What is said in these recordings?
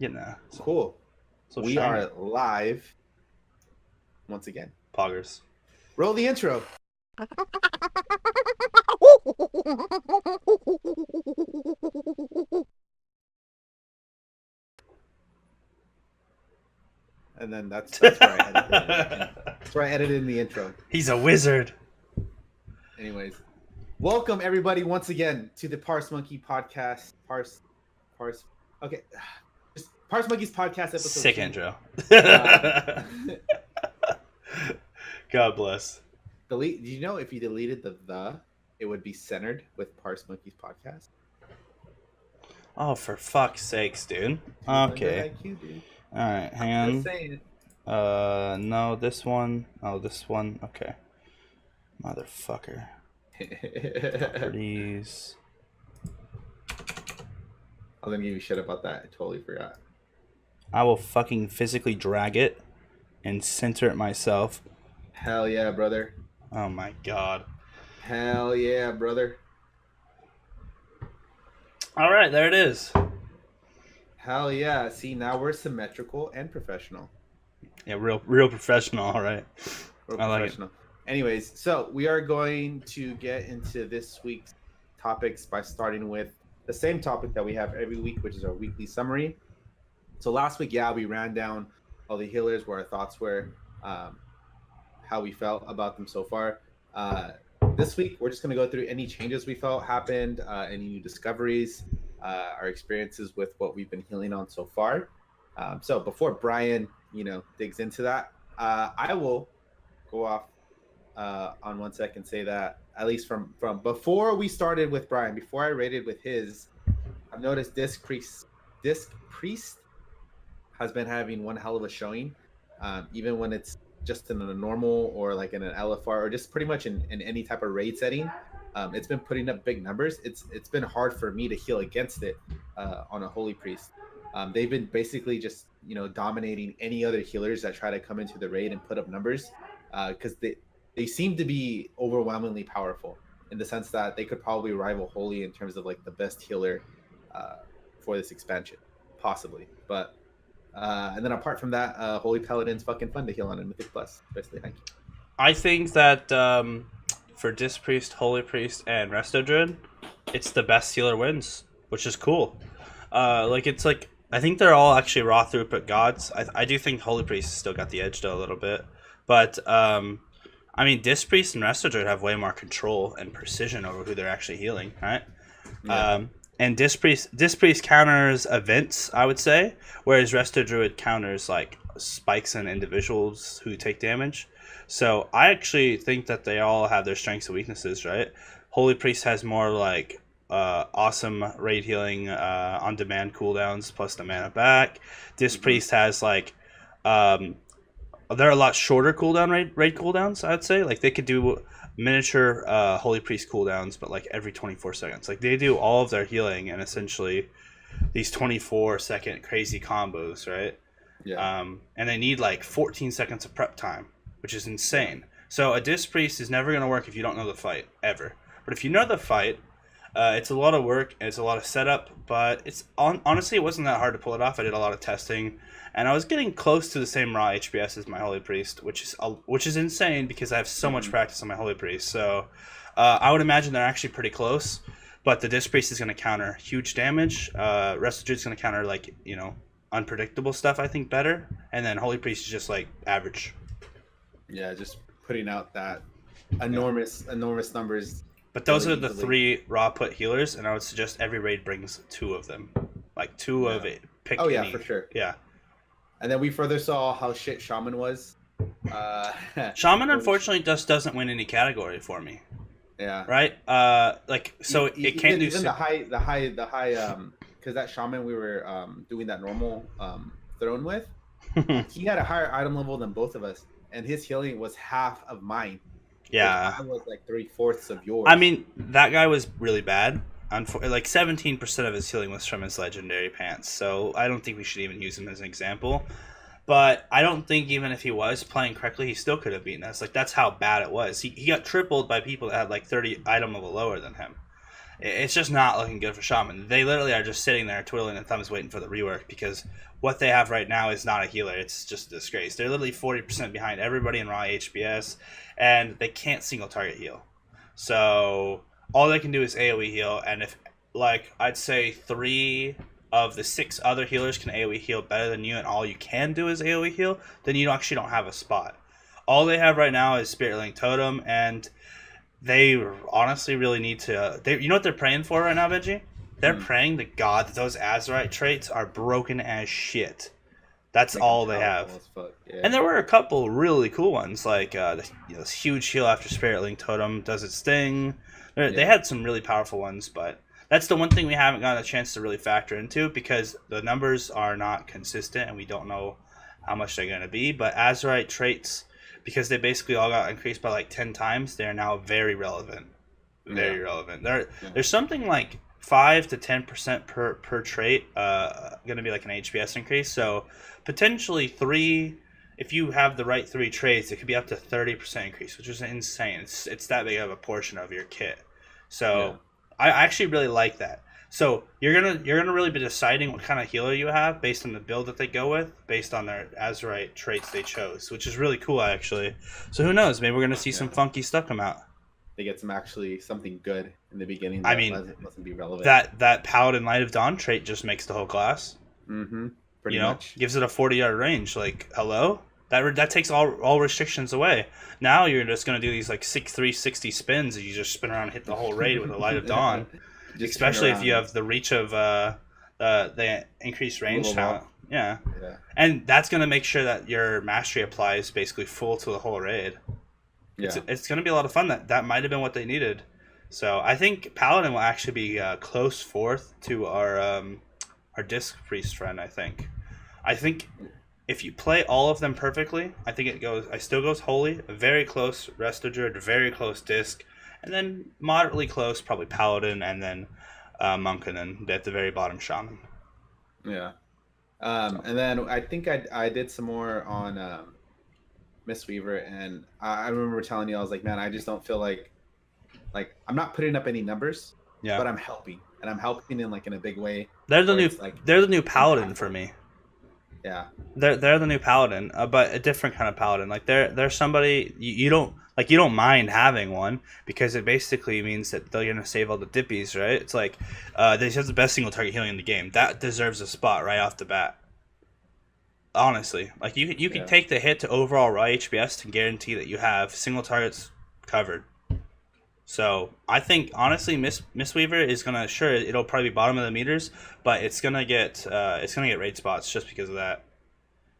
You know. So, Cool. so We shiny. are live once again. Poggers. Roll the intro. And then that's where I edited it. That's where I edited in the intro. He's a wizard. Anyways, welcome everybody once again to the Parse Monkey podcast. Parse. Okay, just Parse Monkeys podcast episode. Sick 2. intro. God bless. Delete. Do you know if you deleted the, it would be centered with Parse Monkeys podcast? Oh, for fuck's sakes, dude. Okay. IQ, dude. All right, hang Just on. saying. No, this one. Oh, this one. Okay. Motherfucker. Properties. I was gonna give you shit about that. I totally forgot. I will fucking physically drag it and center it myself. Hell yeah, brother. Oh my god. Hell yeah, brother. All right, there it is. Hell yeah. See, now we're symmetrical and professional. Yeah, real professional. All right. We're I like it. professional. Anyways, so we are going to get into this week's topics by starting with the same topic that we have every week, which is our weekly summary. So last week, we ran down all the healers, what our thoughts were, how we felt about them so far. This week, we're just going to go through any changes we felt happened, any new discoveries, our experiences with what we've been healing on so far. So before Brian, digs into that, I will go off on 1 second, say that at least from before we started with Brian, before I rated with his, I've noticed Disc Priest has been having one hell of a showing, even when it's just in a normal or like in an LFR or just pretty much in any type of raid setting. It's been putting up big numbers. It's been hard for me to heal against it on a Holy Priest. They've been basically just dominating any other healers that try to come into the raid and put up numbers, because they seem to be overwhelmingly powerful in the sense that they could probably rival Holy in terms of like the best healer for this expansion, possibly. But and then apart from that, Holy Paladin's fucking fun to heal on in Mythic Plus, basically. Thank you. I think that for Disc Priest, Holy Priest, and Resto Druid, it's the best healer wins, which is cool. I think they're all actually raw throughput gods. I do think Holy Priest still got the edge though a little bit, but I mean, Disc Priest and Resto Druid have way more control and precision over who they're actually healing, right? Yeah. And Disc Priest counters events, I would say, whereas Resto Druid counters like spikes and individuals who take damage. So I actually think that they all have their strengths and weaknesses, right? Holy Priest has more like awesome raid healing on demand cooldowns plus the mana back. Disc Priest has like they're a lot shorter cooldown raid cooldowns, I'd say. Like they could do miniature Holy Priest cooldowns, but like every 24 seconds. Like they do all of their healing and essentially these 24-second crazy combos, right? Yeah. And they need like 14 seconds of prep time, which is insane. So a Disc Priest is never going to work if you don't know the fight, ever. But if you know the fight, it's a lot of work and it's a lot of setup, but it's honestly, it wasn't that hard to pull it off. I did a lot of testing, and I was getting close to the same raw HPS as my Holy Priest, which is insane because I have so much practice on my Holy Priest. So I would imagine they're actually pretty close, but the Disc Priest is going to counter huge damage. Resto Druid's going to counter like unpredictable stuff, I think, better, and then Holy Priest is just like average. Yeah, just putting out that enormous numbers. But those really are the easily. 3 raw put healers, and I would suggest every raid brings 2 of them. Like 2 of it. Pick Oh yeah, any. for sure. Yeah. And then we further saw how shit Shaman was. Shaman unfortunately just doesn't win any category for me. Yeah. Right? It can't do even the high because that Shaman we were doing that normal throne with, he had a higher item level than both of us, and his healing was half of mine. Yeah. I was like 3/4 of yours. I mean, that guy was really bad. Like 17% of his healing was from his legendary pants, so I don't think we should even use him as an example. But I don't think even if he was playing correctly, he still could have beaten us. Like, that's how bad it was. He got tripled by people that had like 30 item level lower than him. It's just not looking good for Shaman. They literally are just sitting there twiddling their thumbs waiting for the rework because what they have right now is not a healer. It's just a disgrace. They're literally 40% behind everybody in raw HBS, and they can't single target heal. So all they can do is AoE heal, and if, like, I'd say 3 of the 6 other healers can AoE heal better than you, and all you can do is AoE heal, then you actually don't have a spot. All they have right now is Spirit Link Totem, and they honestly really need to. You know what they're praying for right now, Benji? They're praying to God that those Azerite traits are broken as shit. That's all they have. Yeah. And there were a couple really cool ones, like this huge heal after Spirit Link Totem does its thing. They had some really powerful ones, but that's the one thing we haven't gotten a chance to really factor into because the numbers are not consistent and we don't know how much they're going to be. But Azerite traits, because they basically all got increased by like 10 times, they are now very relevant. Very relevant. There's something like 5 to 10% per trait going to be like an HBS increase. So potentially 3, if you have the right 3 traits, it could be up to 30% increase, which is insane. It's that big of a portion of your kit. So I actually really like that. So you're gonna really be deciding what kind of healer you have based on the build that they go with, based on their Azerite traits they chose, which is really cool actually. So who knows? Maybe we're gonna see some funky stuff come out. They get something good in the beginning. I mean, mustn't be relevant. That Paladin Light of Dawn trait just makes the whole class. Pretty much gives it a 40-yard range. Like, hello, that takes all restrictions away. Now you're just gonna do these like 360 spins, and you just spin around and hit the whole raid with a Light of Dawn. Especially if you have the reach of the increased range talent. Yeah. And that's going to make sure that your mastery applies basically full to the whole raid. It's going to be a lot of fun. That might have been what they needed. So I think Paladin will actually be close fourth to our Disc Priest friend, I think. I think if you play all of them perfectly, I think it still goes Holy, very close Resto Druid, very close Disc, and then moderately close, probably Paladin, and then Monk, and then at the very bottom, Shaman. Yeah. And then I think I did some more on Mistweaver, and I remember telling you, I was like, man, I just don't feel like I'm not putting up any numbers, but I'm helping, and I'm helping in a big way. They're the new Paladin for me. Yeah. They're the new Paladin, but a different kind of Paladin. Like they're somebody you don't mind having one because it basically means that they're gonna save all the dippies, right? It's like they have the best single target healing in the game. That deserves a spot right off the bat. Honestly, like you can take the hit to overall raw HBS to guarantee that you have single targets covered. So I think honestly, Mistweaver is gonna it'll probably be bottom of the meters, but it's gonna get raid spots just because of that.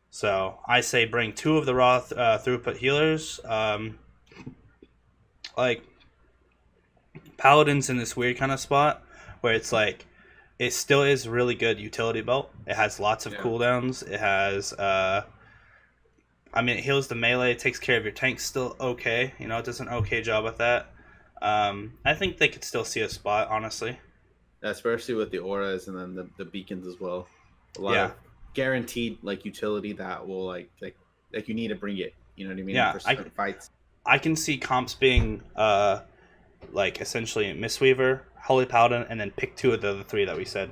So I say bring 2 of the raw throughput healers. Like Paladin's in this weird kind of spot where it's like it still is really good utility belt. It has lots of cooldowns. It has it heals the melee, it takes care of your tank still okay. It does an okay job with that. I think they could still see a spot, honestly. Especially with the auras and then the beacons as well. A lot of guaranteed utility that will like you need to bring it. You know what I mean? Yeah, for certain fights. I can see comps being essentially Mistweaver, Holy Paladin, and then pick 2 of the other 3 that we said.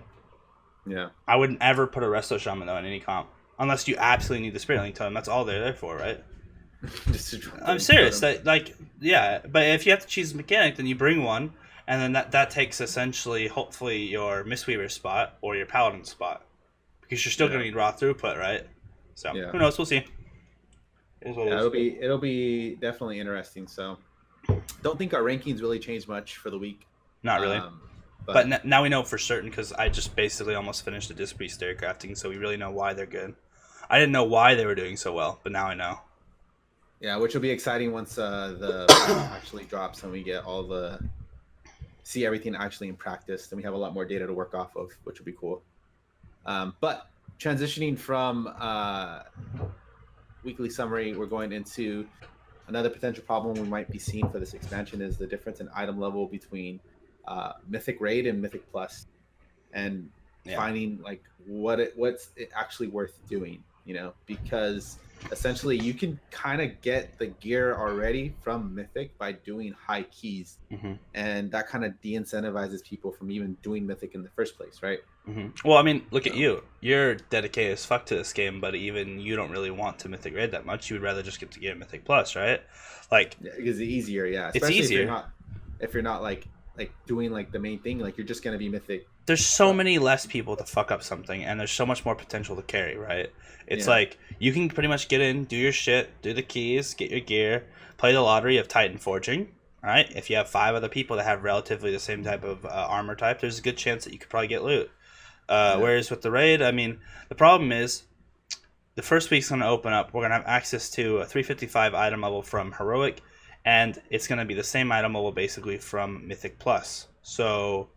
Yeah. I wouldn't ever put a Resto Shaman though in any comp. Unless you absolutely need the Spirit Link Totem. That's all they're there for, right? I'm serious. But if you have to choose a mechanic, then you bring one, and then that takes essentially, hopefully, your Mistweaver spot or your Paladin spot, because you're still going to need raw throughput, right? So who knows? We'll see. It'll be definitely interesting. So don't think our rankings really changed much for the week. Not really. But now we know for certain because I just basically almost finished the Disc Priest stair crafting, so we really know why they're good. I didn't know why they were doing so well, but now I know. Yeah, which will be exciting once the actually drops and we get see everything actually in practice. Then we have a lot more data to work off of, which will be cool. But transitioning from weekly summary, we're going into another potential problem we might be seeing for this expansion is the difference in item level between Mythic Raid and Mythic Plus, and finding what's it actually worth doing. because essentially you can kind of get the gear already from Mythic by doing high keys, and that kind of de-incentivizes people from even doing Mythic in the first place, right? Well, I mean, look at you. You're dedicated as fuck to this game, but even you don't really want to Mythic raid that much. You would rather just get to get Mythic Plus, right? Like, because it's easier, yeah. It's easier if you're not like doing like the main thing, like you're just gonna be Mythic. There's so many less people to fuck up something, and there's so much more potential to carry, right? It's like you can pretty much get in, do your shit, do the keys, get your gear, play the lottery of Titan Forging. Right? If you have 5 other people that have relatively the same type of armor type, there's a good chance that you could probably get loot. Whereas with the raid, I mean, the problem is the first week's going to open up. We're going to have access to a 355 item level from Heroic, and it's going to be the same item level basically from Mythic Plus. So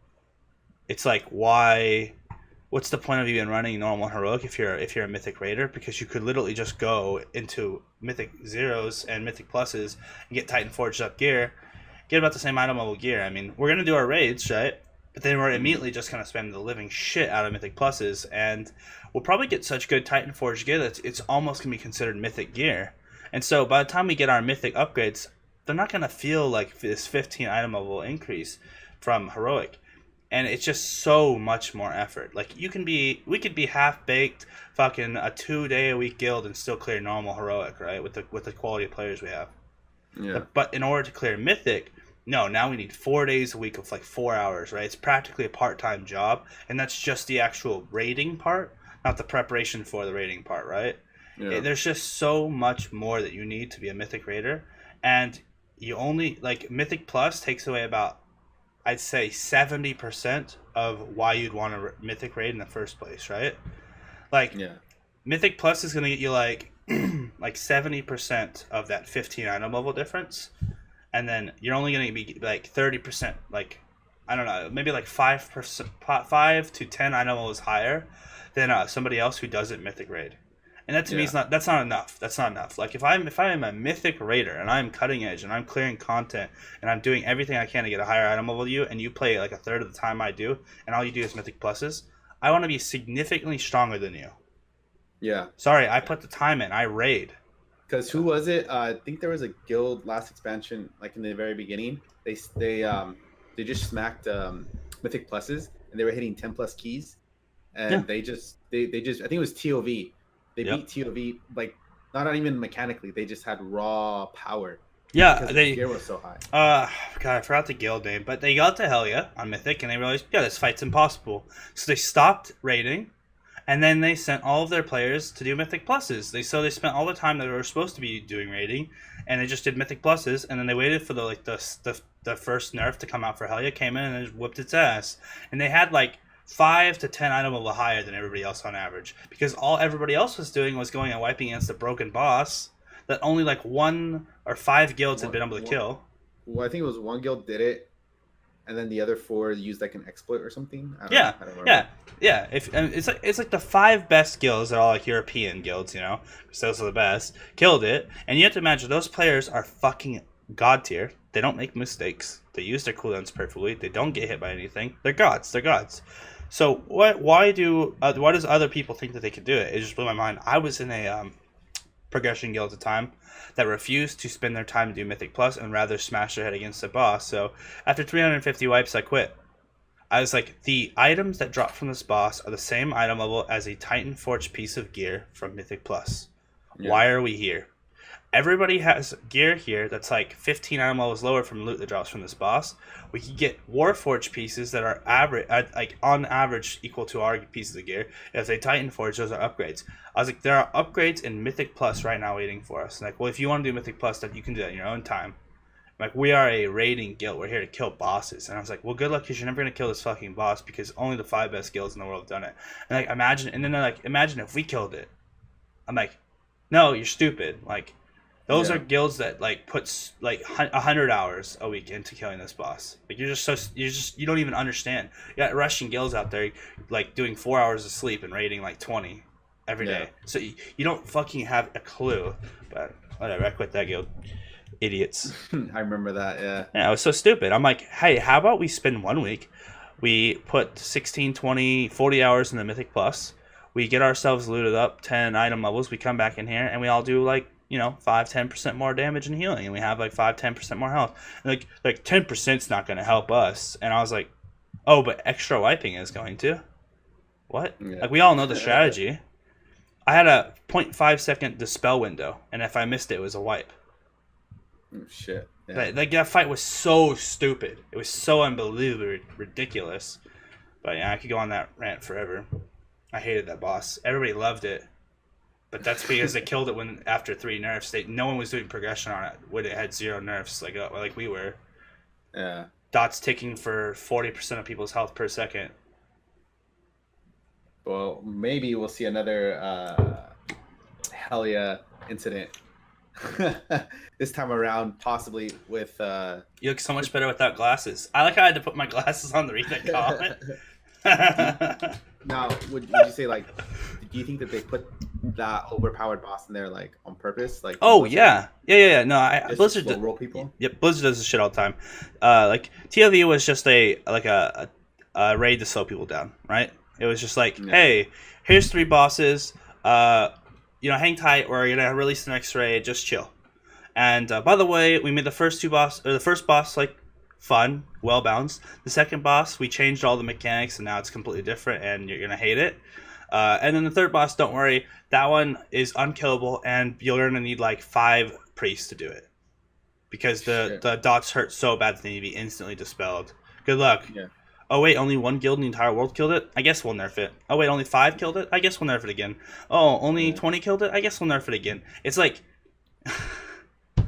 it's like, what's the point of even running normal Heroic if you're a Mythic Raider? Because you could literally just go into Mythic Zeros and Mythic Pluses and get Titan Forged up gear, get about the same item level gear. I mean, we're going to do our raids, right? But then we're immediately just going to spend the living shit out of Mythic Pluses, and we'll probably get such good Titan Forged gear that it's almost going to be considered Mythic gear. And so by the time we get our Mythic upgrades, they're not going to feel like this 15 item level increase from Heroic. And it's just so much more effort. Like, we could be half-baked, fucking a 2-day-a-week guild and still clear normal Heroic, right? With the quality of players we have. Yeah. But in order to clear Mythic, no, now we need 4 days a week of like 4 hours, right? It's practically a part-time job, and that's just the actual raiding part, not the preparation for the raiding part, right? Yeah. There's just so much more that you need to be a Mythic Raider, and you only, like, Mythic Plus takes away about, I'd say, 70% of why you'd want a Mythic raid in the first place, right? Like, Mythic Plus is going to get you like like 70% of that 15 item level difference, and then you're only going to be like 30%, like, I don't know, maybe like 5%, 5 to 10 item levels higher than somebody else who doesn't Mythic raid. And that to me is that's not enough. That's not enough. Like, if I am a Mythic Raider and I'm cutting edge and I'm clearing content and I'm doing everything I can to get a higher item level than you, and you play like a third of the time I do, and all you do is Mythic Pluses, I want to be significantly stronger than you. Yeah. Sorry, I put the time in. I raid. Because who was it? I think there was a guild last expansion, like in the very beginning. They just smacked Mythic Pluses, and they were hitting 10 plus keys, and they just I think it was TOV. They beat TOV, like, not even mechanically. They just had raw power. Yeah, because the gear was so high. God, I forgot the guild name, but they got to Helya on Mythic, and they realized, this fight's impossible. So they stopped raiding, and then they sent all of their players to do Mythic Pluses. They spent all the time that they were supposed to be doing raiding, and they just did Mythic Pluses, and then they waited for the first nerf to come out for Helya, came in and just whipped its ass. And they had like 5 to 10 item level higher than everybody else on average, because all everybody else was doing was going and wiping against a broken boss that only like 1 or 5 guilds had been able to kill. Well, I think it was 1 guild did it, and then the other 4 used like an exploit or something. I don't remember. It's like the 5 best guilds that are all like European guilds, because those are the best, killed it. And you have to imagine those players are fucking god tier. They don't make mistakes. They use their cooldowns perfectly. They don't get hit by anything. They're gods. So why does other people think that they could do it? It just blew my mind. I was in a progression guild at the time that refused to spend their time to do Mythic Plus and rather smash their head against the boss. So after 350 wipes, I quit. I was like, the items that drop from this boss are the same item level as a Titan Forged piece of gear from Mythic Plus. Yeah. Why are we here? Everybody has gear here that's like 15 item levels lower from loot that drops from this boss. We could get Warforged pieces that are on average equal to our pieces of gear. If they Titan Forge, those are upgrades. I was like, there are upgrades in Mythic Plus right now waiting for us. And like, well, if you want to do Mythic Plus stuff, you can do that in your own time. Like, we are a raiding guild. We're here to kill bosses. And I was like, well, good luck, because you're never going to kill this fucking boss, because only the 5 best guilds in the world have done it. And like, imagine if we killed it. I'm like, no, you're stupid. Like, those are guilds that like puts like 100 hours a week into killing this boss. Like, you don't even understand. You got Russian guilds out there like doing 4 hours of sleep and raiding like 20 every day. So you don't fucking have a clue. But whatever, I quit that guild. Idiots. I remember that. Yeah, it was so stupid. I'm like, hey, how about we spend 1 week, we put 16, 20, 40 hours in the Mythic Plus, we get ourselves looted up 10 item levels, we come back in here, and we all do like, 5-10% more damage and healing, and we have like 5-10% more health. And like 10%'s not going to help us. And I was like, oh, but extra wiping is going to. What? Yeah. Like, we all know the strategy. I had a 0.5 second dispel window, and if I missed it, it was a wipe. Oh, shit. Yeah. That fight was so stupid. It was so unbelievably ridiculous. But yeah, I could go on that rant forever. I hated that boss. Everybody loved it. But that's because they killed it when after 3 nerfs. No one was doing progression on it when it had 0 nerfs like we were. Yeah. Dots ticking for 40% of people's health per second. Well, maybe we'll see another hell yeah incident this time around, possibly with. You look so much better without glasses. I like how I had to put my glasses on to read that comment. Now, would you say, like, do you think that they put that overpowered boss in there, like, on purpose? Like, oh yeah. No, Blizzard roll people. Yep, Blizzard does this shit all the time. Like TLV was just a raid to slow people down, right? It was just like, hey, here's 3 bosses. Hang tight. We're gonna release the next raid. Just chill. And by the way, we made the first boss like fun, well balanced. The second boss, we changed all the mechanics, and now it's completely different, and you're gonna hate it. And then the third boss, don't worry, that one is unkillable, and you're gonna need like 5 priests to do it, because the dots hurt so bad that they need to be instantly dispelled. Good luck. Yeah. Oh wait, only 1 guild in the entire world killed it? I guess we'll nerf it. Oh wait, only 5 killed it? I guess we'll nerf it again. Oh, only 20 killed it? I guess we'll nerf it again. It's like...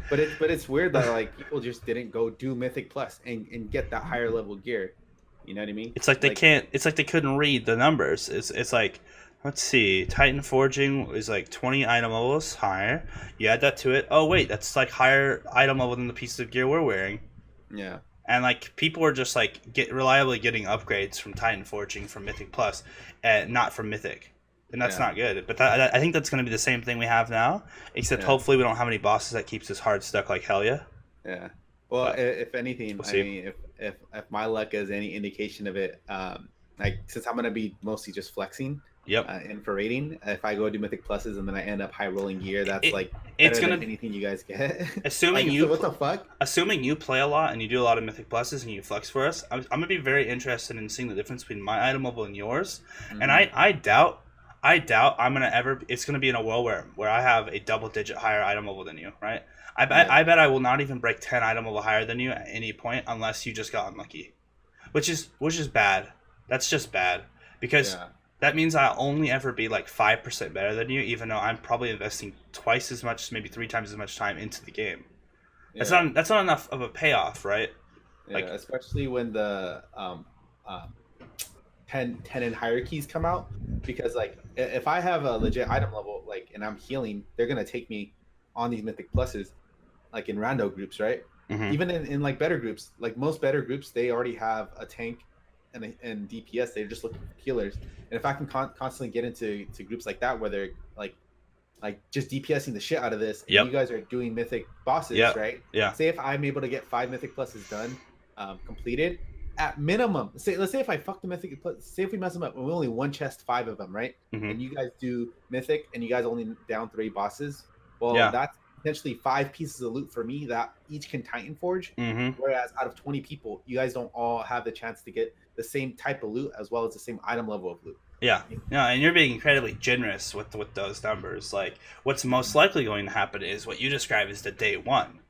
But it's weird that, like, people just didn't go do Mythic Plus and get that higher level gear. You know what I mean? It's like they can't... It's like they couldn't read the numbers. It's like... Let's see. Titan Forging is like 20 item levels higher. You add that to it. Oh wait, that's like higher item level than the piece of gear we're wearing. Yeah. And like people are just like reliably getting upgrades from Titan Forging from Mythic Plus, and not from Mythic, and that's not good. But I think that's going to be the same thing we have now, except hopefully we don't have any bosses that keeps us hard stuck like hell yeah. Yeah. Well, if anything, we'll I mean, if my luck is any indication of it, like, since I'm going to be mostly just flexing. Yep. And for rating, if I go do Mythic Pluses and then I end up high rolling gear, that's it's gonna be anything you guys get. Assuming like, you so what the fuck? Assuming you play a lot and you do a lot of Mythic Pluses and you flex for us, I'm gonna be very interested in seeing the difference between my item level and yours. Mm-hmm. And I doubt I'm gonna ever. It's gonna be in a world where I have a double-digit higher item level than you, right? I bet I will not even break 10 item level higher than you at any point unless you just got unlucky, which is bad. That's just bad because. Yeah. That means I'll only ever be like 5% better than you, even though I'm probably investing twice as much, maybe 3 times as much time into the game. Yeah. That's not enough of a payoff, right? Yeah, like, especially when the 10 and hierarchies come out, because like if I have a legit item level, like, and I'm healing, they're gonna take me on these Mythic Pluses, like in rando groups, right? Mm-hmm. Even in like better groups, like most better groups, they already have a tank. And DPS, they're just looking for healers. And if I can constantly get into groups like that, where they're like just DPSing the shit out of this, and you guys are doing Mythic bosses, right? Yeah. Say if I'm able to get 5 Mythic Pluses done, completed, at minimum. Let's say if I fuck the Mythic Plus, say if we mess them up, and we only one chest 5 of them, right? Mm-hmm. And you guys do Mythic, and you guys only down 3 bosses. Well, that's potentially 5 pieces of loot for me that each can Titan Forge. Mm-hmm. Whereas out of 20 people, you guys don't all have the chance to get the same type of loot as well as the same item level of loot. Yeah, no, and you're being incredibly generous with those numbers. Like, what's most likely going to happen is what you describe as the day 1.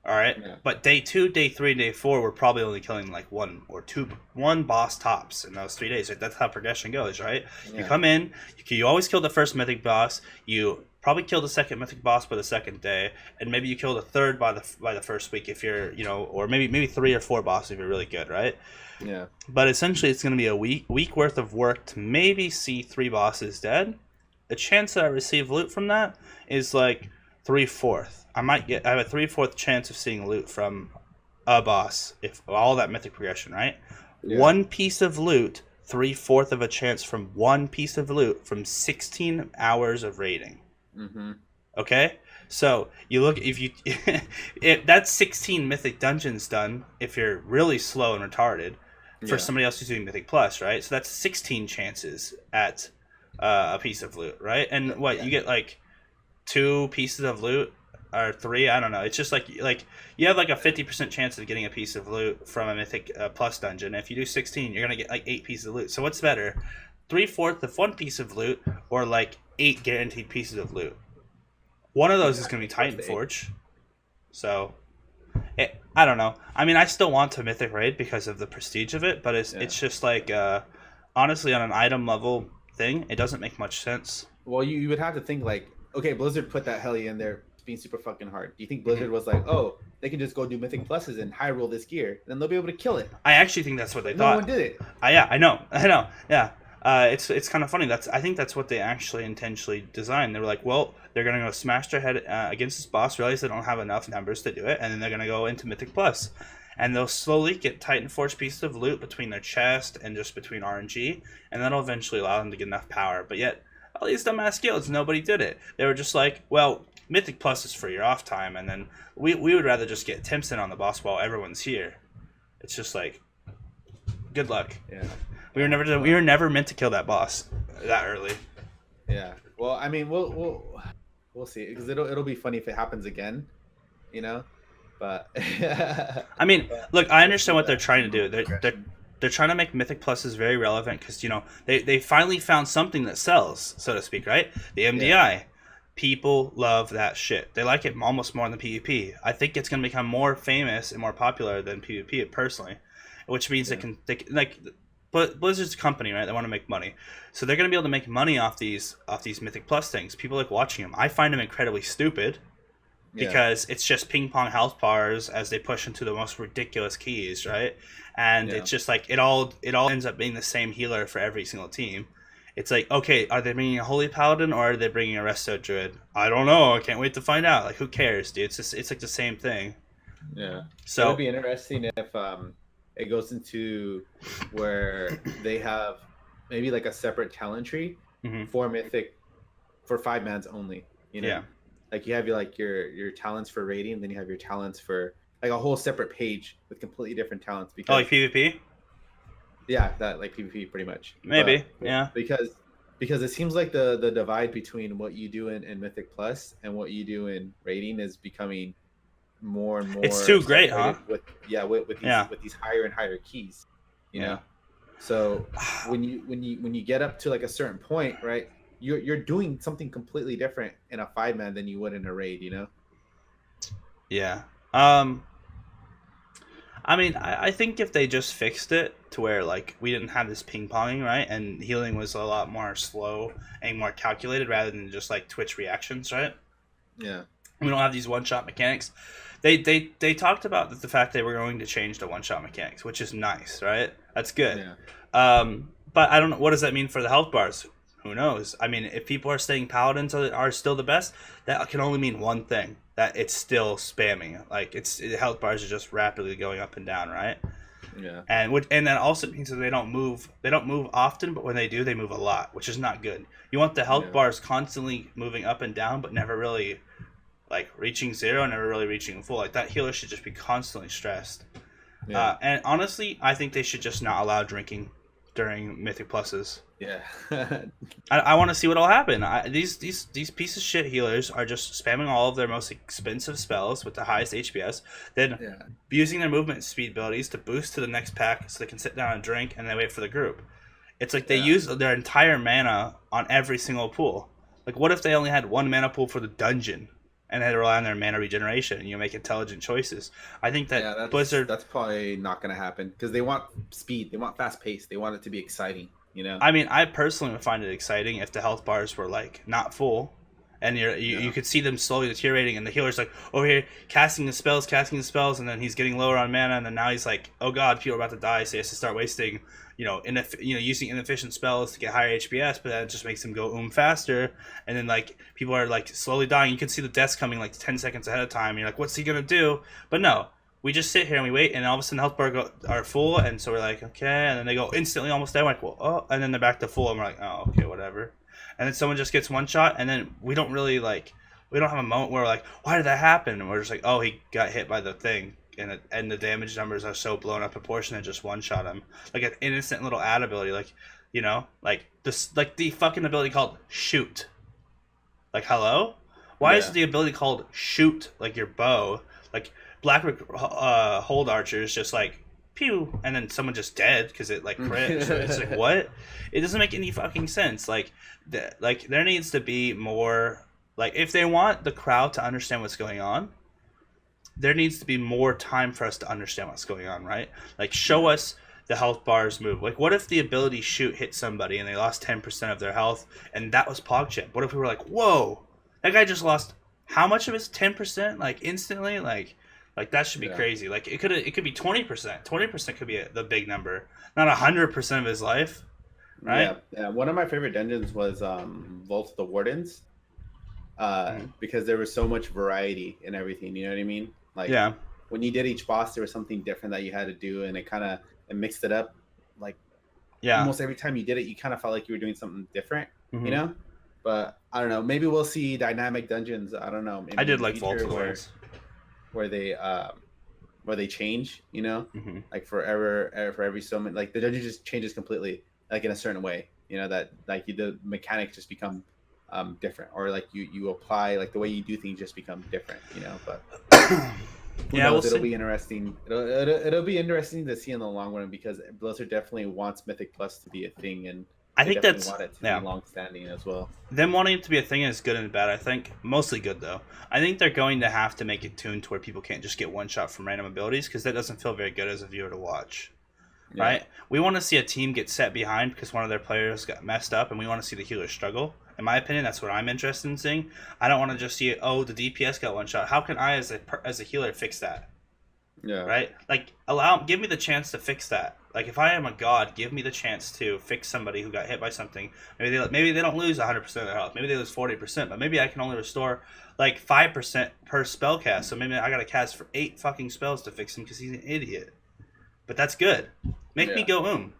All right, but day 2, day 3, day 4, we're probably only killing like 1 or 2 boss tops in those 3 days. Right? That's how progression goes, right? Yeah. You come in, you always kill the first Mythic boss. You probably kill the second Mythic boss by the second day, and maybe you kill the third by the first week if you're, or maybe 3 or 4 bosses if you're really good, right? Yeah. But essentially, it's going to be a week worth of work to maybe see 3 bosses dead. The chance that I receive loot from that is like 3/4. I have a 3/4 chance of seeing loot from a boss if all that Mythic progression, right? Yeah. 1 piece of loot, 3/4 of a chance from 1 piece of loot from 16 hours of raiding. Mm-hmm. Okay, so you look if that's 16 Mythic dungeons done if you're really slow and retarded for somebody else who's doing Mythic Plus, right? So that's 16 chances at a piece of loot, right? And what you get like 2 pieces of loot or 3, I don't know. It's just like you have like a 50% chance of getting a piece of loot from a Mythic plus dungeon. If you do 16, you're gonna get like 8 pieces of loot. So what's better, 3/4 of 1 piece of loot or like 8 guaranteed pieces of loot? One of those is gonna be Titan Forge. So I don't know. I mean, I still want to Mythic raid because of the prestige of it, but it's just like honestly on an item level thing, it doesn't make much sense. Well, you would have to think like, okay, Blizzard put that Helly in there being super fucking hard. Do you think Blizzard was like, oh, they can just go do Mythic Pluses and high roll this gear, and then they'll be able to kill it? I actually think that's what they thought. No one did it. Yeah, I know, yeah. It's kind of funny. I think that's what they actually intentionally designed. They were like, well, they're gonna go smash their head against this boss, realize they don't have enough numbers to do it, and then they're gonna go into Mythic Plus, and they'll slowly get Titan Forge pieces of loot between their chest and just between RNG, and that'll eventually allow them to get enough power. But yet, all these dumbass guilds, nobody did it. They were just like, well, Mythic Plus is for your off time, and then we would rather just get Timson on the boss while everyone's here. It's just like, good luck. Yeah. We were never meant to kill that boss that early. Yeah. Well, I mean, we'll see, because it'll be funny if it happens again, you know. But I mean, look, I understand what they're trying to do. They're trying to make Mythic Pluses very relevant because they finally found something that sells, so to speak, right? The MDI. Yeah. People love that shit. They like it almost more than PvP. I think it's going to become more famous and more popular than PvP personally, which means they can but Blizzard's a company, right? They want to make money, so they're going to be able to make money off these Mythic Plus things. People like watching them. I find them incredibly stupid because it's just ping pong health bars as they push into the most ridiculous keys, right? And it's just like it all ends up being the same healer for every single team. It's like, okay, are they bringing a Holy Paladin or are they bringing a Resto Druid? I don't know. I can't wait to find out. Like, who cares, dude? It's like the same thing. Yeah. So it would be interesting if it goes into where they have maybe like a separate talent tree for Mythic for 5-mans only. You know, like you have your talents for raiding, then you have your talents for like a whole separate page with completely different talents. Because like PvP. Yeah, that like PvP pretty much. Maybe, because it seems like the divide between what you do in Mythic Plus and what you do in raiding is becoming more and more. It's too great, huh? With these higher and higher keys, you know. So when you get up to like a certain point, right, you're doing something completely different in a 5-man than you would in a raid, you know. Yeah. I mean, I think if they just fixed it to where like we didn't have this ping ponging, right, and healing was a lot more slow and more calculated rather than just like Twitch reactions, right? Yeah. We don't have these one-shot mechanics. They talked about the fact they were going to change the one-shot mechanics, which is nice, right? That's good. Yeah. But I don't know, what does that mean for the health bars? Who knows? I mean, if people are saying paladins are still the best, that can only mean one thing: that it's still spamming. Like the health bars are just rapidly going up and down, right? Yeah. And that also means that they don't move often, but when they do, they move a lot, which is not good. You want the health bars constantly moving up and down, but never really like reaching zero, never really reaching full. Like that healer should just be constantly stressed. Yeah. And honestly, I think they should just not allow drinking during Mythic Pluses. Yeah. I want to see what'll happen. These piece of shit healers are just spamming all of their most expensive spells with the highest HPS, then using their movement speed abilities to boost to the next pack so they can sit down and drink and then wait for the group. It's like they use their entire mana on every single pool. Like, what if they only had one mana pool for the dungeon and they had to rely on their mana regeneration and make intelligent choices? I think that Blizzard... That's probably not going to happen because they want speed. They want fast pace. They want it to be exciting. You know? I mean, I personally would find it exciting if the health bars were like not full, and you could see them slowly deteriorating, and the healer's like over here casting the spells, and then he's getting lower on mana, and then now he's like, oh god, people are about to die, so he has to start wasting, using inefficient spells to get higher HPS, but then it just makes him go faster, and then like people are like slowly dying. You can see the deaths coming like 10 seconds ahead of time. And you're like, what's he gonna do? But no. We just sit here and we wait, and all of a sudden the health bars are full, and so we're like, okay, and then they go instantly almost down, like, well, oh, and then they're back to full, and we're like, oh, okay, whatever. And then someone just gets one shot, and then we don't have a moment where we're like, why did that happen? And we're just like, oh, he got hit by the thing, and the damage numbers are so blown up proportion and just one shot him. Like an innocent little ad ability, like You know, like this, like the fucking ability called shoot. Like hello, why is Yeah. the ability called shoot like your bow? Like Black hold archer is just like pew, and then someone just dead because it like crits. It's like what? It doesn't make any fucking sense. Like there needs to be more. Like if they want the crowd to understand what's going on, there needs to be more time for us to understand what's going on, right? Like show Yeah. us the health bars move. Like what if the ability shoot hit somebody and they lost 10% of their health and that was PogChamp? What if we were like, whoa, that guy just lost how much of his 10%? Like instantly? Like that should be Yeah. crazy. Like it could be 20%. 20% could be the big number. Not 100% of his life, right? Yeah. Yeah. One of my favorite dungeons was Vault of the Wardens. Mhm. Because there was so much variety in everything. You know what I mean? Like Yeah. when you did each boss, there was something different that you had to do, and it mixed it up. Like Yeah. almost every time you did it, you kind of felt like you were doing something different. You Hmm. know? But I don't know. Maybe we'll see dynamic dungeons. I don't know. I Maybe in did the like Vault future of the Worlds. where they where they change. You know, Hmm. like forever for every so many, like the dungeon just changes completely, like in a certain way. You know that like the mechanics just become different, or like you apply like the way you do things just become different. You know, but who Yeah, we'll knows? It'll see. be interesting. It'll be interesting to see in the long run because Blizzard definitely wants Mythic Plus to be a thing, and I they think definitely that's want it to be yeah. long standing as well. Them wanting it to be a thing is good and bad. I think mostly good though. I think they're going to have to make it tuned to where people can't just get one shot from random abilities because that doesn't feel very good as a viewer to watch. Yeah, Right? We want to see a team get set behind because one of their players got messed up, and we want to see the healer struggle. In my opinion, that's what I'm interested in seeing. I don't want to just see, oh, the DPS got one shot. How can I, as a healer, fix that? yeah, Right? Like, give me the chance to fix that. Like, if I am a god, give me the chance to fix somebody who got hit by something. Maybe they don't lose 100% of their health. Maybe they lose 40%, but maybe I can only restore like 5% per spell cast. So maybe I got to cast for 8 fucking spells to fix him because he's an idiot. But that's good. Make me yeah, go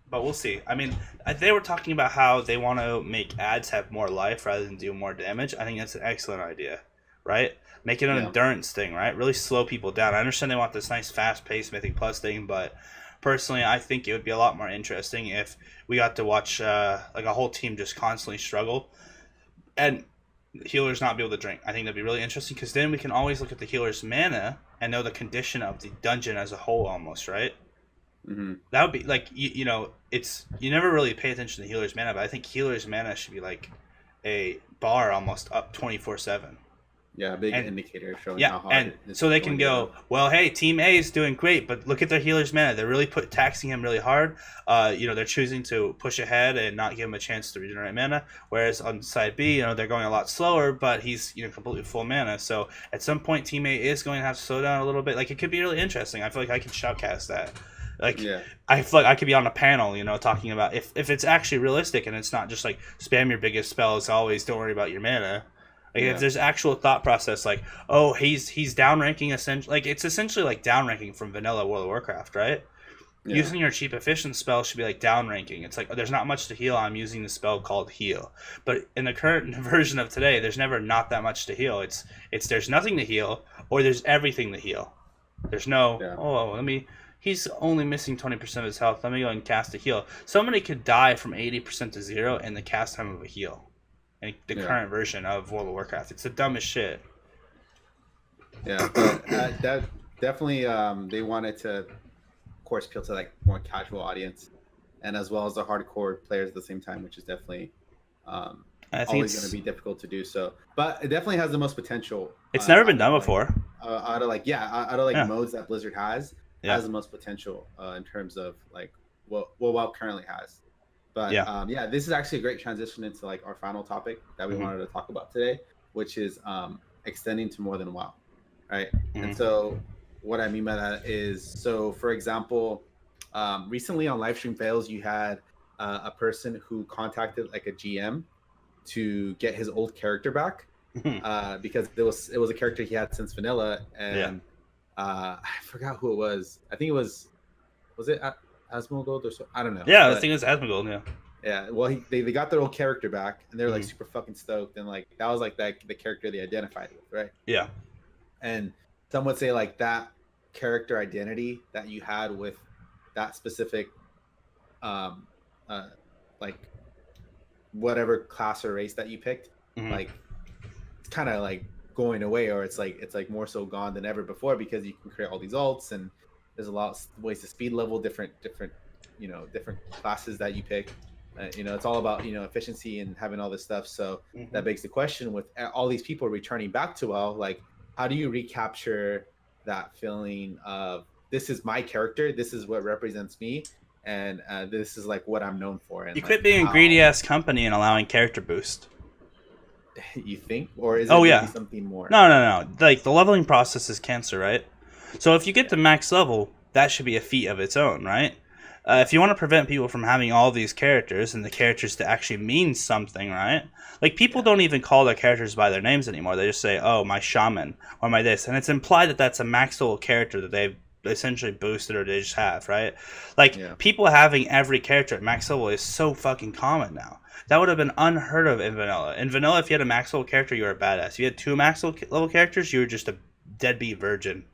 But we'll see. I mean, they were talking about how they want to make ads have more life rather than do more damage. I think that's an excellent idea, right? Make it an yeah, endurance thing, right? Really slow people down. I understand they want this nice, fast-paced Mythic Plus thing, but personally, I think it would be a lot more interesting if we got to watch like a whole team just constantly struggle and healers not be able to drink. I think that'd be really interesting because then we can always look at the healer's mana and know the condition of the dungeon as a whole, almost, right? hmm That would be like it's you never really pay attention to healer's mana, but I think healer's mana should be like a bar almost up 24/7. yeah. A big And indicator showing yeah, how hard and it is so they can going down. go, well, hey, team A is doing great, but look at their healer's mana. They're really taxing him really hard. They're choosing to push ahead and not give him a chance to regenerate mana. Whereas on side B, they're going a lot slower, but he's completely full mana. So at some point, team A is going to have to slow down a little bit. Like it could be really interesting. I feel like I can shoutcast that. Like Yeah, I feel like I could be on a panel, talking about if it's actually realistic and it's not just like spam your biggest spells always. Don't worry about your mana. Like if yeah, there's actual thought process, like oh he's downranking essentially, like it's essentially like downranking from vanilla World of Warcraft, right? yeah, Using your cheap efficient spell should be like downranking. It's like there's not much to heal. I'm using the spell called heal, but in the current version of today, there's never not that much to heal. It's there's nothing to heal or there's everything to heal. There's no yeah, oh let me. He's only missing 20% of his health. Let me go and cast a heal. Somebody could die from 80% to 0 in the cast time of a heal in the yeah, current version of World of Warcraft. It's the dumbest shit. yeah. But that definitely they wanted to, of course, appeal to like more casual audience, and as well as the hardcore players at the same time, which is definitely um, I think always going to be difficult to do so. But it definitely has the most potential. it's never been Out of done like before. out of like Yeah, modes that Blizzard yeah, has the most potential in terms of like what WoW currently has. But yeah. yeah, this is actually a great transition into like our final topic that we Hmm. wanted to talk about today, which is extending to more than WoW, right? And Hmm. so what I mean by that is, so for example, recently on Livestream Fails, you had a person who contacted like a GM to get his old character back Hmm. because it was a character he had since vanilla, Yeah, and I forgot who it was. I think it was it Asmongold or so, I don't know, yeah. I but think it's Asmongold. Yeah. yeah, well, they got their old character back, and they're like Hmm. super fucking stoked, and like that was like the character they identified with, right? Yeah. And some would say like that character identity that you had with that specific um, uh, like whatever class or race that you picked, Mhm. like it's kind of like going away, or it's like more so gone than ever before, because you can create all these alts, and there's a lot of ways to speed level different different classes that you pick. It's all about efficiency and having all this stuff. So that Mhm. begs the question, with all these people returning back to WoW, like how do you recapture that feeling of, this is my character, this is what represents me, and this is like what I'm known for, and You like quit being a greedy how ass company and allowing character boost. you think, or is it Oh really yeah. something more? No. Like the leveling process is cancer, right? So if you get Yeah, to max level, that should be a feat of its own, right? yeah, If you want to prevent people from having all these characters and the characters to actually mean something, right? Like people yeah, don't even call their characters by their names anymore. They just say, "Oh, my shaman" or "my this," and it's implied that that's a max level character that they've essentially boosted or they just have, right? Like yeah, people having every character at max level is so fucking common now. That would have been unheard of in vanilla. In vanilla, if you had a max level character, you were a badass. If you had two max level characters, you were just a deadbeat virgin.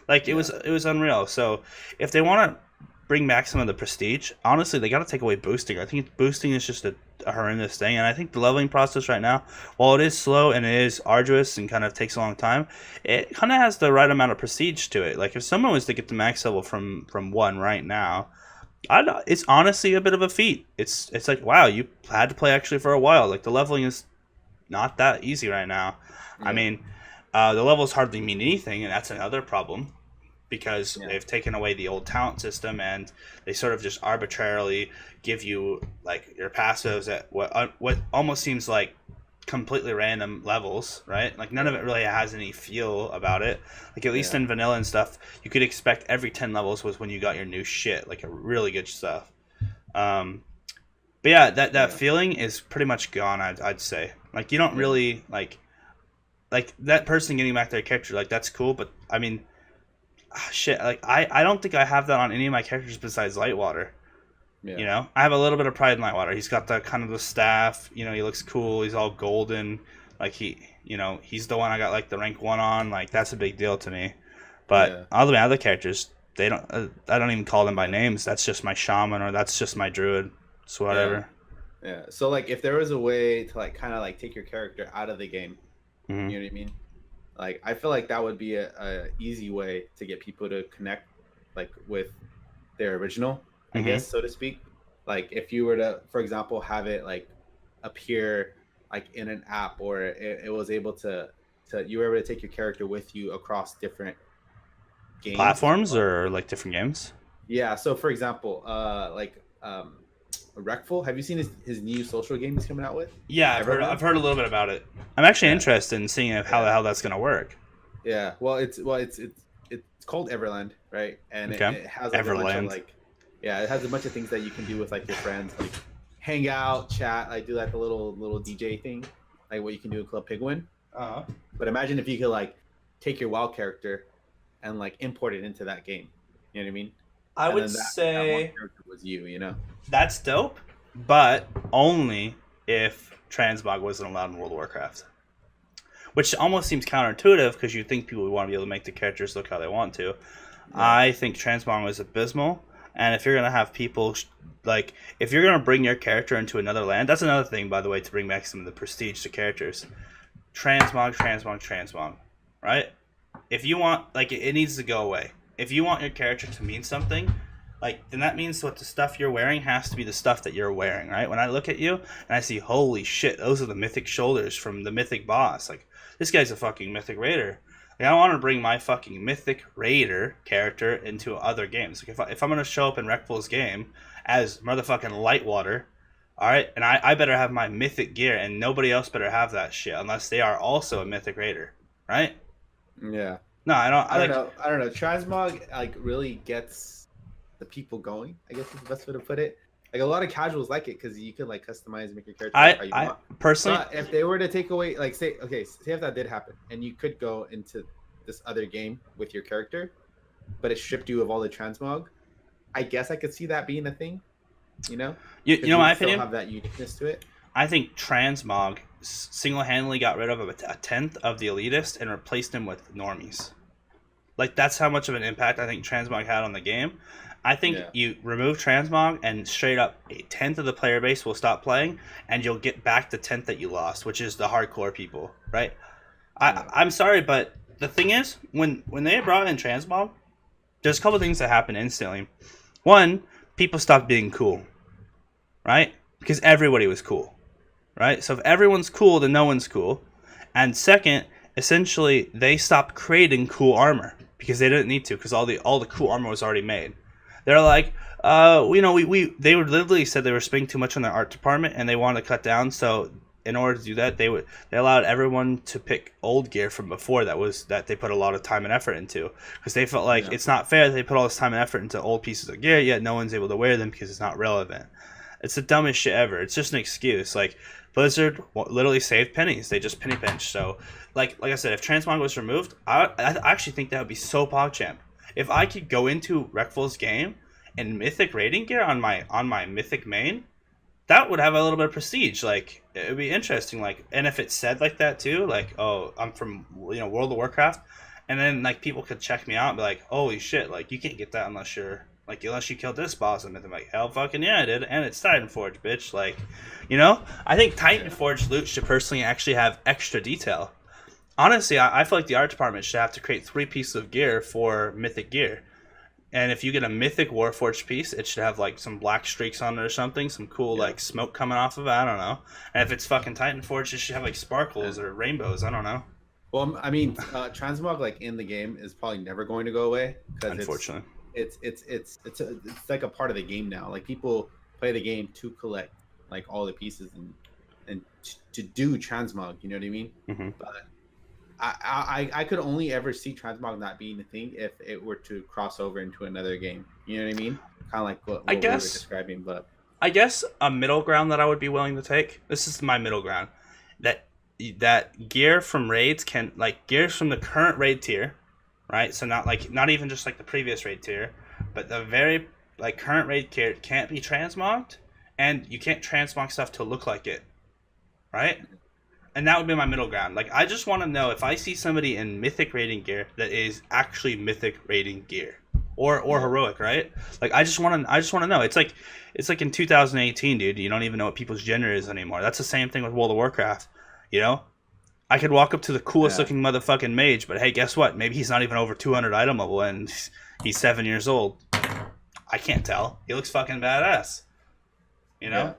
Like yeah, it was unreal. So if they want to bring back some of the prestige, honestly, they got to take away boosting. I think boosting is just a horrendous thing, and I think the leveling process right now, while it is slow and it is arduous and kind of takes a long time, it kind of has the right amount of prestige to it. Like if someone was to get the max level from one right now, it's honestly a bit of a feat. It's like wow, you had to play actually for a while. Like the leveling is not that easy right now. I yeah, mean, the levels hardly mean anything, and that's another problem because yeah, they've taken away the old talent system and they sort of just arbitrarily give you like your passives at what almost seems like completely random levels, right? Like none of yeah, it really has any feel about it. Like at least yeah, in vanilla and stuff, you could expect every 10 levels was when you got your new shit, like a really good stuff. Um, but yeah, that yeah, feeling is pretty much gone. I'd say like you don't yeah, really like that person getting back their character, like that's cool, but I mean shit, like I don't think I have that on any of my characters besides Lightwater. yeah, I have a little bit of pride in Lightwater. He's got the kind of the staff. He looks cool. He's all golden. Like he's the one I got like the rank 1 on. Like that's a big deal to me. But yeah, all the other characters, they don't. I don't even call them by names. That's just my shaman or that's just my druid. So yeah, whatever. yeah. So like, if there was a way to like kind of like take your character out of the game, Hmm. you know what I mean? Like, I feel like that would be a easy way to get people to connect, like with their original, I Hmm. guess, so to speak. Like, if you were to, for example, have it like appear like in an app, or it was able to you were able to take your character with you across different games as Platforms well. or like different games. Yeah. So, for example, Wreckful. Have you seen his new social game he's coming out with? Yeah, I've Everland. heard a little bit about it. I'm actually Yeah. interested in seeing how the Yeah. hell that's gonna work. Yeah. It's called Everland, right? And Okay. it has like a bunch of Everland. like, yeah, it has a bunch of things that you can do with like your friends, like hang out, chat, like do like the little DJ thing, like what you can do in Club Penguin. Uh-huh. But imagine if you could like take your WoW character and like import it into that game. You know what I mean? I And would then that one say character was you. that's dope, but only if transmog wasn't allowed in World of Warcraft. Which almost seems counterintuitive because you think people would want to be able to make the characters look how they want to. Yeah. I think transmog was abysmal, and if you're gonna have people like if you're gonna bring your character into another land, that's another thing by the way to bring back some of the prestige to characters. Transmog, right? If you want like it needs to go away. If you want your character to mean something, like then that means what the stuff you're wearing has to be the stuff that you're wearing, right? When I look at you and I see holy shit, those are the mythic shoulders from the mythic boss. Like this guy's a fucking mythic raider. Like I want to bring my fucking mythic raider character into other games. Like if I'm gonna show up in Reckful's game as motherfucking Lightwater, all right, and I better have my mythic gear, and nobody else better have that shit unless they are also a mythic raider, right? Yeah. No, I don't. I I don't like. know. I don't know. Transmog like really gets the people going, I guess is the best way to put it. Like a lot of casuals like it because you can like customize and make your character like how you I want. personally, But if they were to take away, like, say if that did happen, and you could go into this other game with your character, but it stripped you of all the transmog, I guess I could see that being a thing, you know, you because know you my would still opinion. have that uniqueness to it. I think transmog single-handedly got rid of a tenth of the elitist and replaced them with normies. Like that's how much of an impact I think transmog had on the game. I think Yeah. you remove transmog and straight up a tenth of the player base will stop playing, and you'll get back the tenth that you lost, which is the hardcore people, right? Yeah. I'm sorry, but the thing is, when they brought in transmog, there's a couple things that happen instantly. One, people stopped being cool, right? Because everybody was cool, right? So if everyone's cool, then no one's cool. And second, essentially, they stopped creating cool armor because they didn't need to, because all the cool armor was already made. They're like, they were literally said they were spending too much on their art department and they wanted to cut down. So in order to do that, they allowed everyone to pick old gear from before that they put a lot of time and effort into, because they felt like it's not fair that they put all this time and effort into old pieces of gear, yet no one's able to wear them because it's not relevant. It's the dumbest shit ever. It's just an excuse. Like, Blizzard literally saved pennies. They just penny pinch. So, like I said, if transmog was removed, I actually think that would be so PogChamp. If I could go into Reckful's game and Mythic raiding gear on my Mythic main, that would have a little bit of prestige. Like, it would be interesting. Like, and if it said like that too, like, oh, I'm from World of Warcraft, and then like people could check me out and be like, holy shit, like you can't get that unless you killed this boss. And I'm like, hell fucking yeah, I did. And it's Titanforge, bitch. Like, I think Titanforge loot should personally actually have extra detail. Honestly, I feel like the art department should have to create 3 pieces of gear for Mythic gear. And if you get a Mythic Warforged piece, it should have like some black streaks on it or something, some cool like smoke coming off of it. I don't know. And if it's fucking Titanforge, it should have like sparkles or rainbows. I don't know. Well, I mean, transmog like in the game is probably never going to go away, because unfortunately, it's like a part of the game now. Like, people play the game to collect like all the pieces and to do transmog. You know what I mean? Mm-hmm. But I could only ever see transmog not being a thing if it were to cross over into another game. You know what I mean? Kind of like what we were describing. But I guess a middle ground that I would be willing to take. This is my middle ground. That gear from raids gears from the current raid tier, right? So not even just like the previous raid tier, but the very current raid tier can't be transmogged, and you can't transmog stuff to look like it, right? And that would be my middle ground. Like, I just want to know if I see somebody in Mythic raiding gear that is actually Mythic raiding gear, or heroic, right? Like, I just want to know. It's like in 2018, dude. You don't even know what people's gender is anymore. That's the same thing with World of Warcraft. I could walk up to the coolest looking motherfucking mage, but hey, guess what? Maybe he's not even over 200 item level and he's 7 years old. I can't tell. He looks fucking badass. Yeah.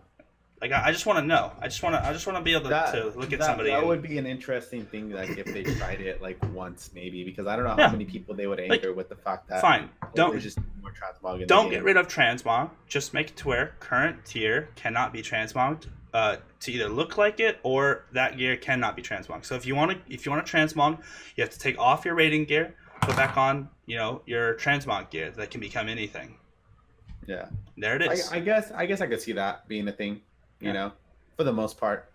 Like, I just want to know. I just want to be able to look at somebody. That would be an interesting thing, like if they tried it like once, maybe, because I don't know how many people they would anger with the fact that don't just more transmog. Don't get rid of transmog. Just make it to where current tier cannot be transmogged to either look like it, or that gear cannot be transmogged. So if you want to transmog, you have to take off your raiding gear, put back on your transmog gear that can become anything. Yeah, there it is. I guess I could see that being a thing. For the most part.